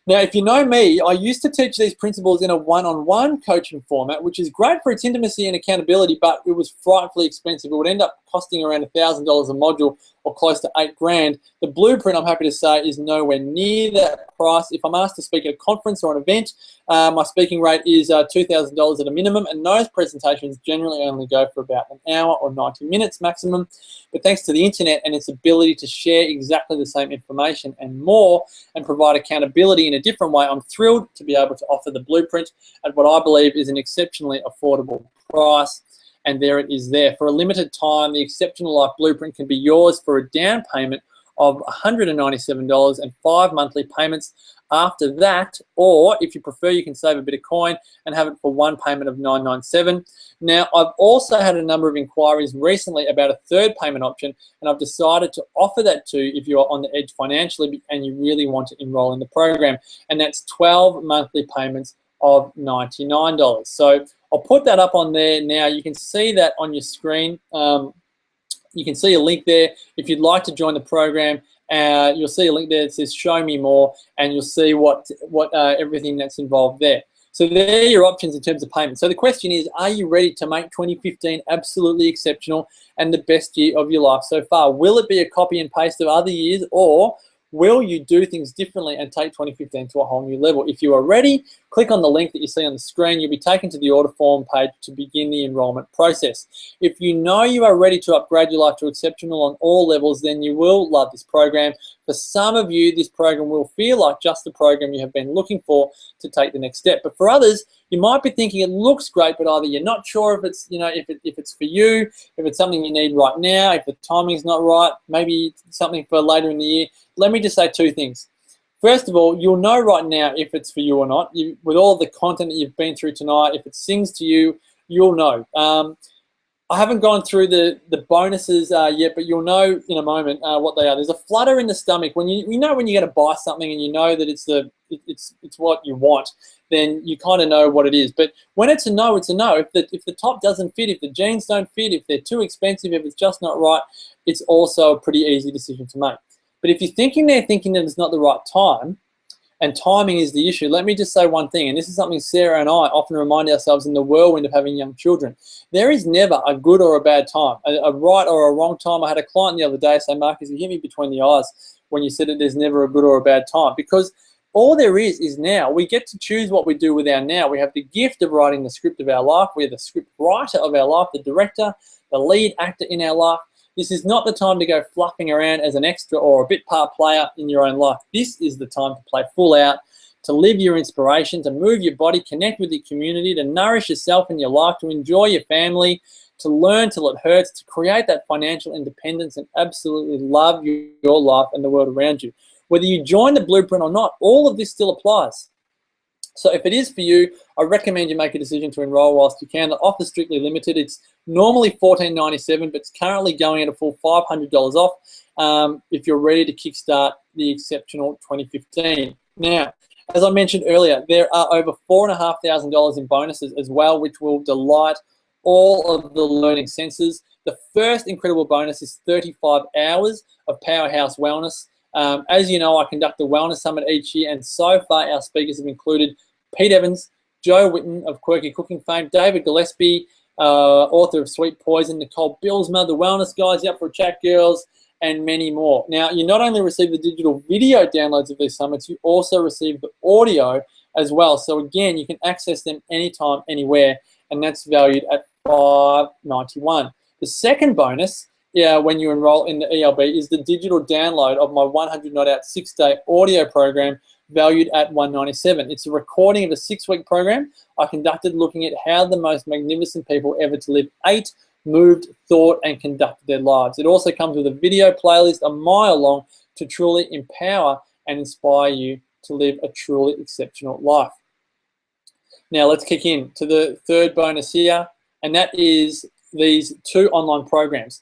Now, if you know me, I used to teach these principles in a one-on-one coaching format, which is great for its intimacy and accountability, but it was frightfully expensive. It would end up costing around $1,000 a module or close to $8 grand. The blueprint, I'm happy to say, is nowhere near that price. If I'm asked to speak at a conference or an event, my speaking rate is $2,000 at a minimum, and those presentations generally only go for about an hour or 90 minutes maximum. But thanks to the internet and its ability to share exactly the same information and more and provide accountability in a different way, I'm thrilled to be able to offer the blueprint at what I believe is an exceptionally affordable price. And there it is there. For a limited time, the Exceptional Life Blueprint can be yours for a down payment of $197 and 5 monthly payments after that, or if you prefer, you can save a bit of coin and have it for one payment of $997. Now, I've also had a number of inquiries recently about a third payment option, and I've decided to offer that to you if you are on the edge financially and you really want to enroll in the program, and that's 12 monthly payments of $99. So I'll put that up on there now. You can see that on your screen. You can see a link there. If you'd like to join the program, you'll see a link there that says show me more, and you'll see what everything that's involved there. So there are your options in terms of payment. So the question is, are you ready to make 2015 absolutely exceptional and the best year of your life so far? Will it be a copy and paste of other years, or Will you do things differently and take 2015 to a whole new level? If you are ready, click on the link that you see on the screen. You'll be taken to the order form page to begin the enrollment process. If you know you are ready to upgrade your life to exceptional on all levels, then you will love this program. For some of you, this program will feel like just the program you have been looking for to take the next step. But for others, you might be thinking it looks great, but either you're not sure if it's, if it's for you, if it's something you need right now, if the timing's not right, maybe something for later in the year. Let me just say two things. First of all, you'll know right now if it's for you or not. With all the content that you've been through tonight, if it sings to you, you'll know. I haven't gone through the bonuses yet, but you'll know in a moment what they are. There's a flutter in the stomach when you know when you're going to buy something and you know that it's what you want, then you kind of know what it is. But when it's a no, it's a no. If the top doesn't fit, if the jeans don't fit, if they're too expensive, if it's just not right, it's also a pretty easy decision to make. But if you're thinking that it's not the right time, and timing is the issue, let me just say one thing, and this is something Sarah and I often remind ourselves in the whirlwind of having young children. There is never a good or a bad time, a right or a wrong time. I had a client the other day say, Marcus, you hit me between the eyes when you said that there's never a good or a bad time, because all there is now. We get to choose what we do with our now. We have the gift of writing the script of our life. We're the script writer of our life, the director, the lead actor in our life. This is not the time to go fluffing around as an extra or a bit part player in your own life. This is the time to play full out, to live your inspiration, to move your body, connect with your community, to nourish yourself and your life, to enjoy your family, to learn till it hurts, to create that financial independence and absolutely love your life and the world around you. Whether you join the blueprint or not, all of this still applies. So if it is for you, I recommend you make a decision to enroll whilst you can. The offer is strictly limited. It's normally $14.97, but it's currently going at a full $500 off if you're ready to kickstart the exceptional 2015. Now, as I mentioned earlier, there are over $4,500 in bonuses as well, which will delight all of the learning senses. The first incredible bonus is 35 hours of Powerhouse Wellness. As you know, I conduct the Wellness Summit each year, and so far our speakers have included Pete Evans, Joe Witten of Quirky Cooking fame, David Gillespie, author of Sweet Poison, Nicole Bilsma, the Wellness Guys, Up for a Chat Girls, and many more. Now, you not only receive the digital video downloads of these summits, you also receive the audio as well. So again, you can access them anytime, anywhere, and that's valued at $591. The second bonus, when you enroll in the ELB, is the digital download of my 100 Not Out 6-day audio program valued at $197. It's a recording of a 6-week program I conducted looking at how the most magnificent people ever to live ate, moved, thought, and conducted their lives. It also comes with a video playlist a mile long to truly empower and inspire you to live a truly exceptional life. Now let's kick in to the third bonus here, and that is these 2 online programs.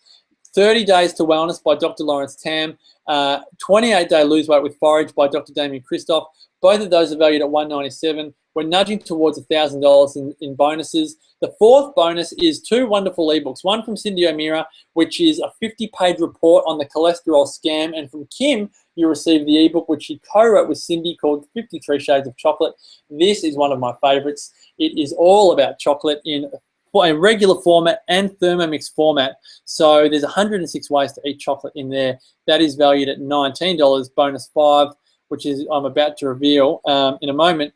30 Days to Wellness by Dr. Lawrence Tam, 28-Day Lose Weight with Forage by Dr. Damien Christoph. Both of those are valued at $197. We're nudging towards $1,000 in bonuses. The fourth bonus is 2 wonderful ebooks. One from Cindy O'Meara, which is a 50-page report on the cholesterol scam, and from Kim, you receive the ebook which she co-wrote with Cindy called 53 Shades of Chocolate. This is one of my favorites. It is all about chocolate in a regular format and Thermomix format. So there's 106 ways to eat chocolate in there. That is valued at $19. Bonus 5, which is I'm about to reveal in a moment,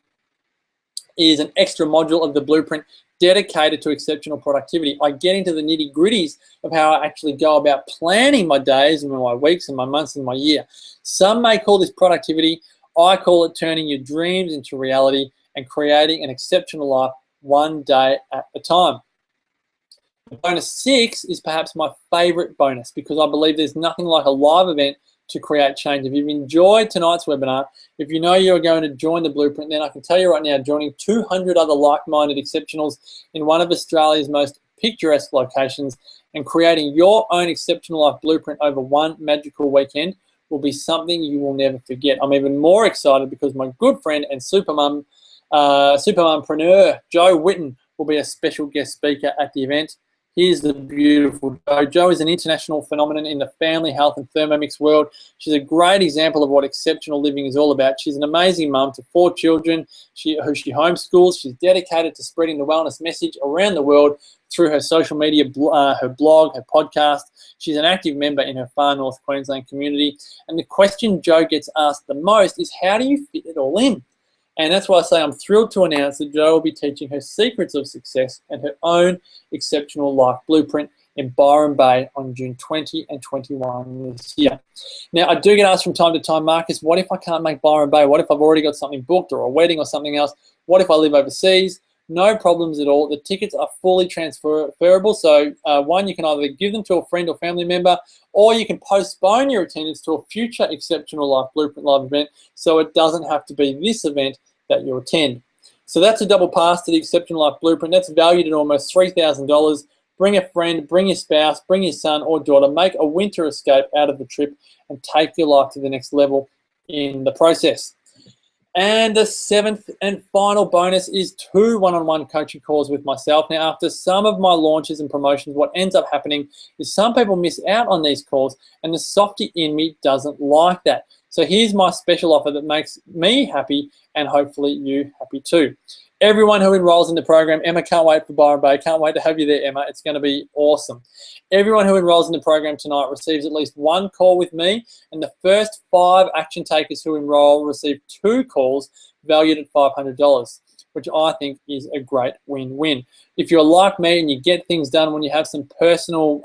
is an extra module of the blueprint dedicated to exceptional productivity. I get into the nitty-gritties of how I actually go about planning my days and my weeks and my months and my year. Some may call this productivity. I call it turning your dreams into reality and creating an exceptional life one day at a time. Bonus 6 is perhaps my favorite bonus because I believe there's nothing like a live event to create change. If you've enjoyed tonight's webinar, if you know you're going to join the blueprint, then I can tell you right now, joining 200 other like-minded exceptionals in one of Australia's most picturesque locations and creating your own exceptional life blueprint over one magical weekend will be something you will never forget. I'm even more excited because my good friend and supermumpreneur Joe Witten will be a special guest speaker at the event. Here's the beautiful Jo. Jo is an international phenomenon in the family, health, and Thermomix world. She's a great example of what exceptional living is all about. She's an amazing mum to 4 children who she homeschools. She's dedicated to spreading the wellness message around the world through her social media, her blog, her podcast. She's an active member in her far north Queensland community. And the question Jo gets asked the most is, how do you fit it all in? And that's why I say I'm thrilled to announce that Jo will be teaching her secrets of success and her own exceptional life blueprint in Byron Bay on June 20 and 21 this year. Now, I do get asked from time to time, Marcus, what if I can't make Byron Bay? What if I've already got something booked or a wedding or something else? What if I live overseas? No problems at all. The tickets are fully transferable. So one, you can either give them to a friend or family member, or you can postpone your attendance to a future Exceptional Life Blueprint Live event, so it doesn't have to be this event that you attend. So that's a double pass to the Exceptional Life Blueprint. That's valued at almost $3,000. Bring a friend, bring your spouse, bring your son or daughter, make a winter escape out of the trip and take your life to the next level in the process. And the 7th and final bonus is 2 one-on-one coaching calls with myself. Now, after some of my launches and promotions, what ends up happening is some people miss out on these calls, and the softie in me doesn't like that. So here's my special offer that makes me happy and hopefully you happy too. Everyone who enrolls in the program, Emma, can't wait for Byron Bay. Can't wait to have you there, Emma. It's going to be awesome. Everyone who enrolls in the program tonight receives at least 1 call with me, and the first 5 action takers who enroll receive 2 calls valued at $500, which I think is a great win-win. If you're like me and you get things done when you have some personal,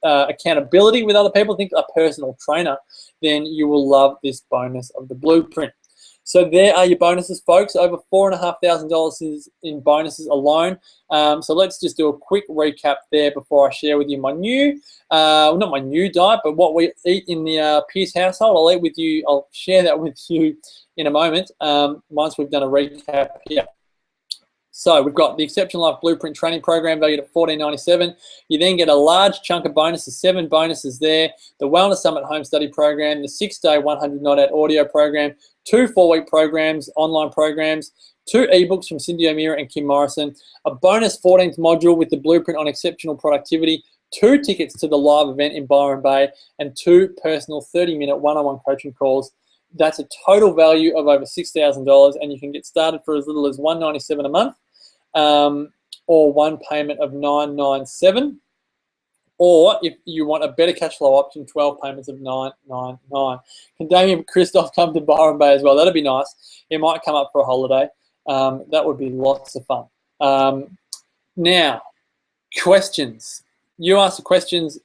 accountability with other people, think a personal trainer, then you will love this bonus of the blueprint. So there are your bonuses, folks. Over $4,500 in bonuses alone. So let's just do a quick recap there before I share with you my new, not my new diet, but what we eat in the Pierce household. I'll share that with you in a moment once we've done a recap here. So we've got the Exceptional Life Blueprint Training Program valued at $14.97. You then get a large chunk of bonuses, 7 bonuses there. The Wellness Summit Home Study Program, the 6-day 100 Not Out audio program, 2 4-week programs, online programs, 2 ebooks from Cindy O'Meara and Kim Morrison, a bonus 14th module with the Blueprint on Exceptional Productivity, 2 tickets to the live event in Byron Bay, and 2 personal 30-minute one-on-one coaching calls. That's a total value of over $6,000, and you can get started for as little as $197 a month. Or 1 payment of $997, or if you want a better cash flow option, 12 payments of $999. Can Damien Christoph come to Byron Bay as well? That'd be nice. He might come up for a holiday. That would be lots of fun. Now, questions. You ask the questions,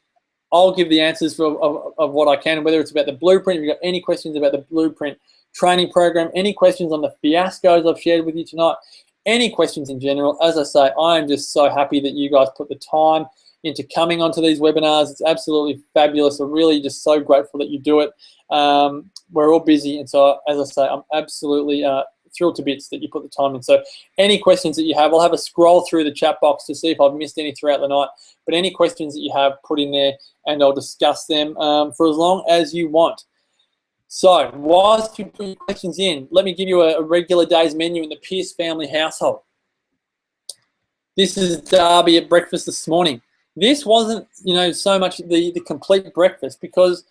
I'll give the answers of what I can, whether it's about the blueprint, if you've got any questions about the blueprint training program, any questions on the fiascos I've shared with you tonight, any questions in general. As I say, I am just so happy that you guys put the time into coming onto these webinars. It's absolutely fabulous. I'm really just so grateful that you do it. We're all busy, and so as I say, I'm absolutely thrilled to bits that you put the time in. So any questions that you have, I'll have a scroll through the chat box to see if I've missed any throughout the night, but any questions that you have, put in there and I'll discuss them for as long as you want. So whilst you put your questions in, let me give you a regular day's menu in the Pierce family household. This is Darby at breakfast this morning. This wasn't, so much the complete breakfast, because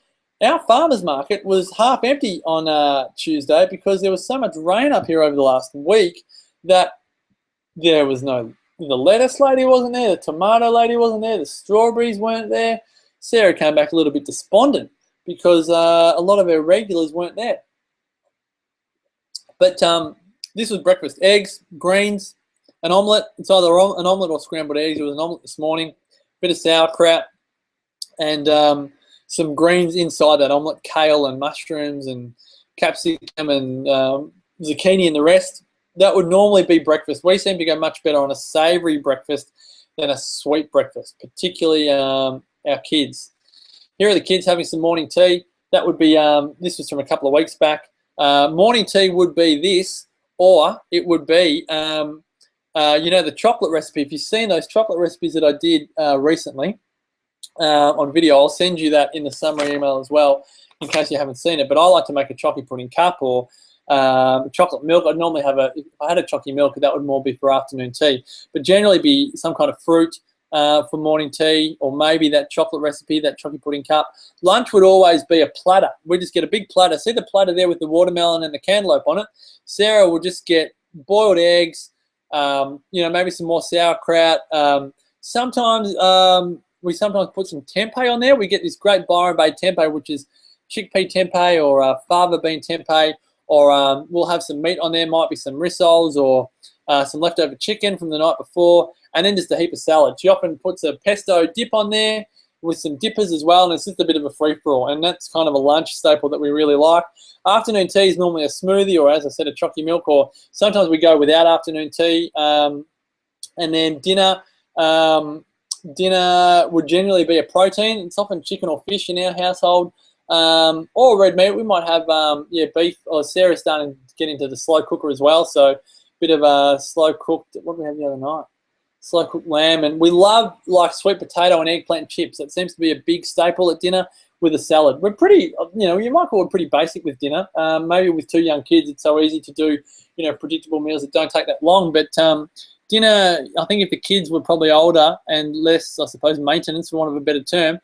our farmers market was half empty on Tuesday because there was so much rain up here over the last week that there was the lettuce lady wasn't there, the tomato lady wasn't there, the strawberries weren't there. Sarah came back a little bit despondent because a lot of her regulars weren't there. But this was breakfast: eggs, greens, an omelette. It's either an omelette or scrambled eggs. It was an omelette this morning, bit of sauerkraut, and some greens inside that omelette: kale and mushrooms and capsicum and zucchini and the rest. That would normally be breakfast. We seem to go much better on a savoury breakfast than a sweet breakfast, particularly our kids. Here are the kids having some morning tea. That would be, this was from a couple of weeks back. Morning tea would be this, or it would be, the chocolate recipe. If you've seen those chocolate recipes that I did recently on video, I'll send you that in the summary email as well, in case you haven't seen it. But I like to make a chocolate pudding cup or chocolate milk. I'd normally have if I had a chocolate milk, that would more be for afternoon tea. But generally be some kind of fruit, for morning tea, or maybe that chocolate recipe, that chocolate pudding cup. Lunch would always be a platter. We just get a big platter. See the platter there with the watermelon and the cantaloupe on it? Sarah will just get boiled eggs, maybe some more sauerkraut. Sometimes we sometimes put some tempeh on there. We get this great Byron Bay tempeh, which is chickpea tempeh or fava bean tempeh, or we'll have some meat on there. Might be some rissoles or some leftover chicken from the night before, and then just a heap of salad. She often puts a pesto dip on there with some dippers as well, and it's just a bit of a free-for-all, and that's kind of a lunch staple that we really like. Afternoon tea is normally a smoothie, or as I said, a chocolate milk, or sometimes we go without afternoon tea. And then dinner would generally be a protein. It's often chicken or fish in our household, or red meat. We might have beef, or Sarah's starting to get into the slow cooker as well, so a bit of a slow cooked, what did we have the other night? Slow cooked lamb. And we love like sweet potato and eggplant chips. That seems to be a big staple at dinner with a salad. We're pretty, you might call it pretty basic with dinner. Maybe with 2 young kids, it's so easy to do, predictable meals that don't take that long. But dinner, I think if the kids were probably older and less, I suppose, maintenance, for want of a better term,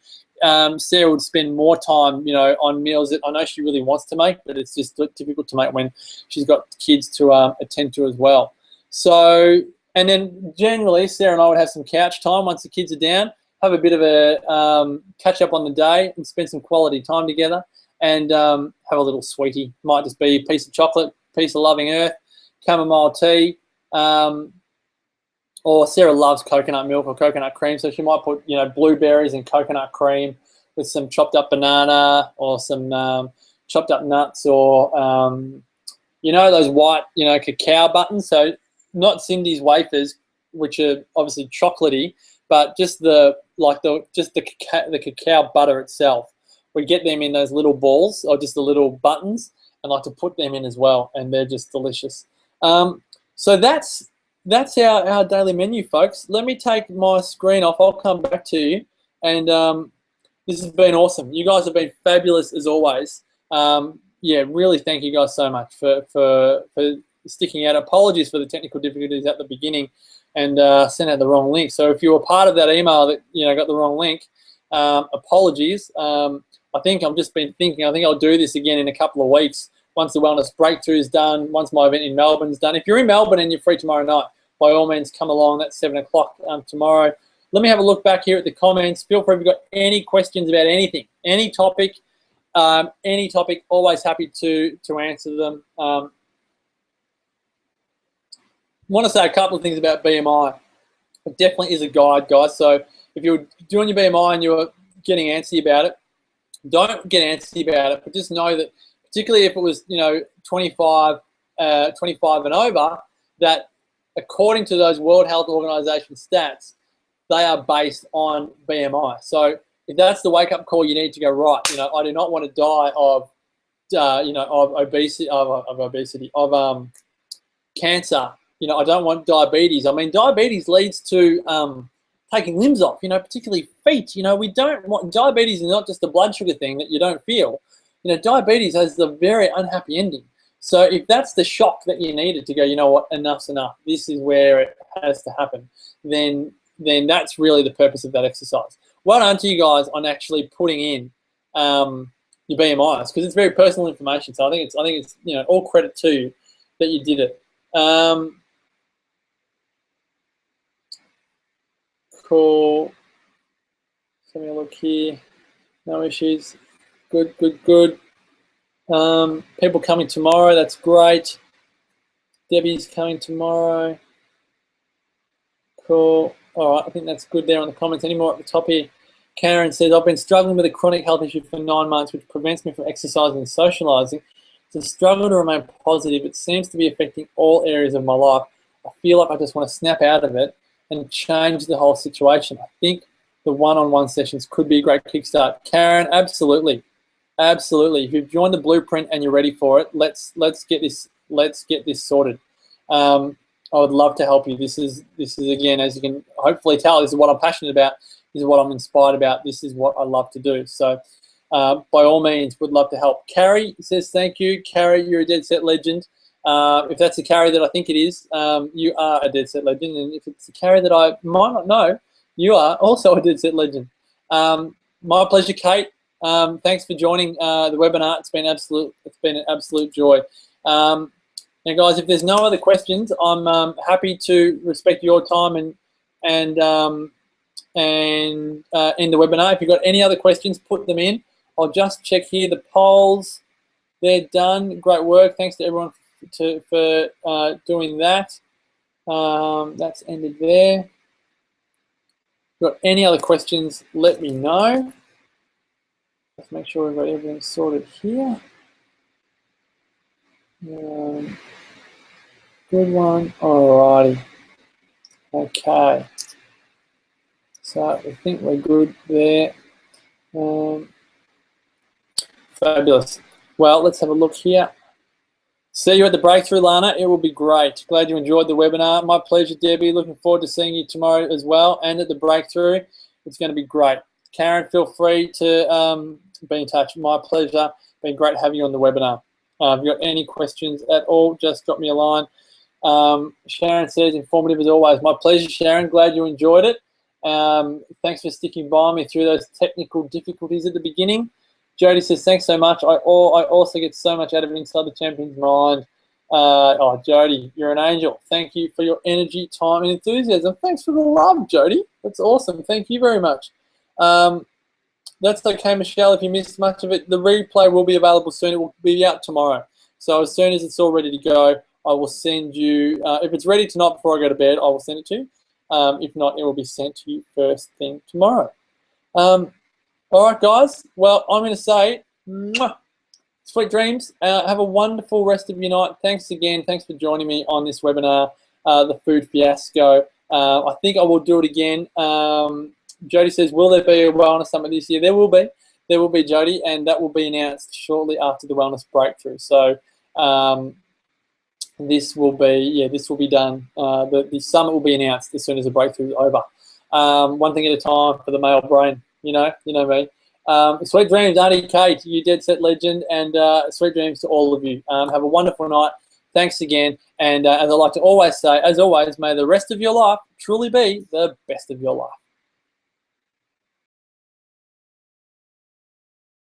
Sarah would spend more time, on meals that I know she really wants to make, but it's just difficult to make when she's got kids to attend to as well. So, and then generally, Sarah and I would have some couch time once the kids are down, have a bit of a catch up on the day and spend some quality time together, and have a little sweetie. Might just be a piece of chocolate, piece of Loving Earth, chamomile tea, or Sarah loves coconut milk or coconut cream, so she might put, blueberries and coconut cream with some chopped up banana or some chopped up nuts, or, those white, cacao buttons. So not Cindy's wafers, which are obviously chocolatey, but just the cacao butter itself. We get them in those little balls, or just the little buttons, and like to put them in as well, and they're just delicious. So that's our daily menu, folks. Let me take my screen off. I'll come back to you. And this has been awesome. You guys have been fabulous as always. Really thank you guys so much for sticking out. Apologies for the technical difficulties at the beginning and sent out the wrong link. So if you were part of that email that got the wrong link, apologies. I think I've just been thinking, I think I'll do this again in a couple of weeks once the Wellness Breakthrough is done, once my event in Melbourne is done. If you're in Melbourne and you're free tomorrow night, by all means come along. That's 7 o'clock tomorrow. Let me have a look back here at the comments. Feel free if you've got any questions about anything, any topic, always happy to answer them. Want to say a couple of things about BMI. It definitely is a guide, guys. So if you're doing your BMI and you're getting antsy about it, don't get antsy about it, but just know that particularly if it was, 25 and over, that according to those World Health Organization stats, they are based on BMI. So if that's the wake-up call, you need to go, right, I do not want to die of, of cancer. I don't want diabetes. I mean, diabetes leads to taking limbs off, particularly feet. We don't want, diabetes is not just a blood sugar thing that you don't feel. Diabetes has a very unhappy ending. So if that's the shock that you needed to go, you know what, enough's enough, this is where it has to happen, then that's really the purpose of that exercise. Well done to you guys on actually putting in your BMIs, because it's very personal information. So I think it's all credit to you that you did it. Cool. Let's have a look here. No issues. Good. People coming tomorrow, that's great. Debbie's coming tomorrow. Cool. All right, I think that's good there on the comments. Any more at the top here? Karen says, I've been struggling with a chronic health issue for 9 months, which prevents me from exercising and socializing. It's a struggle to remain positive. It seems to be affecting all areas of my life. I feel like I just want to snap out of it and change the whole situation. I think the one-on-one sessions could be a great kickstart. Karen, absolutely. Absolutely. If you've joined the blueprint and you're ready for it, let's get this sorted. I would love to help you. This is again, as you can hopefully tell, this is what I'm passionate about. This is what I'm inspired about. This is what I love to do. So by all means, would love to help. Carrie says thank you. Carrie, you're a dead set legend. If that's the Carrie that I think it is, you are a dead set legend. And if it's a Carrie that I might not know, You are also a Dead Set Legend. My pleasure, Kate. Thanks for joining the webinar. It's been an absolute joy. Now, guys, if there's no other questions, I'm happy to respect your time and end the webinar. If you've got any other questions, put them in. I'll just check here the polls. They're done. Great work. Thanks to everyone for doing that. That's ended there. If you've got any other questions, let me know. Let's make sure we've got everything sorted here. Good one. Alrighty. Okay. So I think we're good there. Fabulous. Well, let's have a look here. See you at the breakthrough, Lana. It will be great. Glad you enjoyed the webinar. My pleasure, Debbie. Looking forward to seeing you tomorrow as well and at the breakthrough. It's going to be great. Karen, feel free to be in touch. My pleasure. Been great having you on the webinar. If you've got any questions at all, just drop me a line. Sharon says, informative as always. My pleasure, Sharon. Glad you enjoyed it. Thanks for sticking by me through those technical difficulties at the beginning. Jody says, thanks so much. I also get so much out of it inside the champion's mind. Oh, Jody, you're an angel. Thank you for your energy, time, and enthusiasm. Thanks for the love, Jody. That's awesome. Thank you very much. That's okay, Michelle, if you missed much of it. The replay will be available soon. It will be out tomorrow. So as soon as it's all ready to go, I will send you, if it's ready tonight before I go to bed, I will send it to you. If not, it will be sent to you first thing tomorrow. All right, guys. Well, I'm going to say, mwah, sweet dreams. Have a wonderful rest of your night. Thanks again. Thanks for joining me on this webinar, the Food Fiasco. I think I will do it again. Jody says, will there be a wellness summit this year? There will be. There will be, Jody, and that will be announced shortly after the wellness breakthrough. So this will be done. The summit will be announced as soon as the breakthrough is over. One thing at a time for the male brain. You know me. Sweet dreams, Auntie Kate, you Dead Set Legend, and sweet dreams to all of you. Have a wonderful night. Thanks again. And as I like to always say, as always, may the rest of your life truly be the best of your life.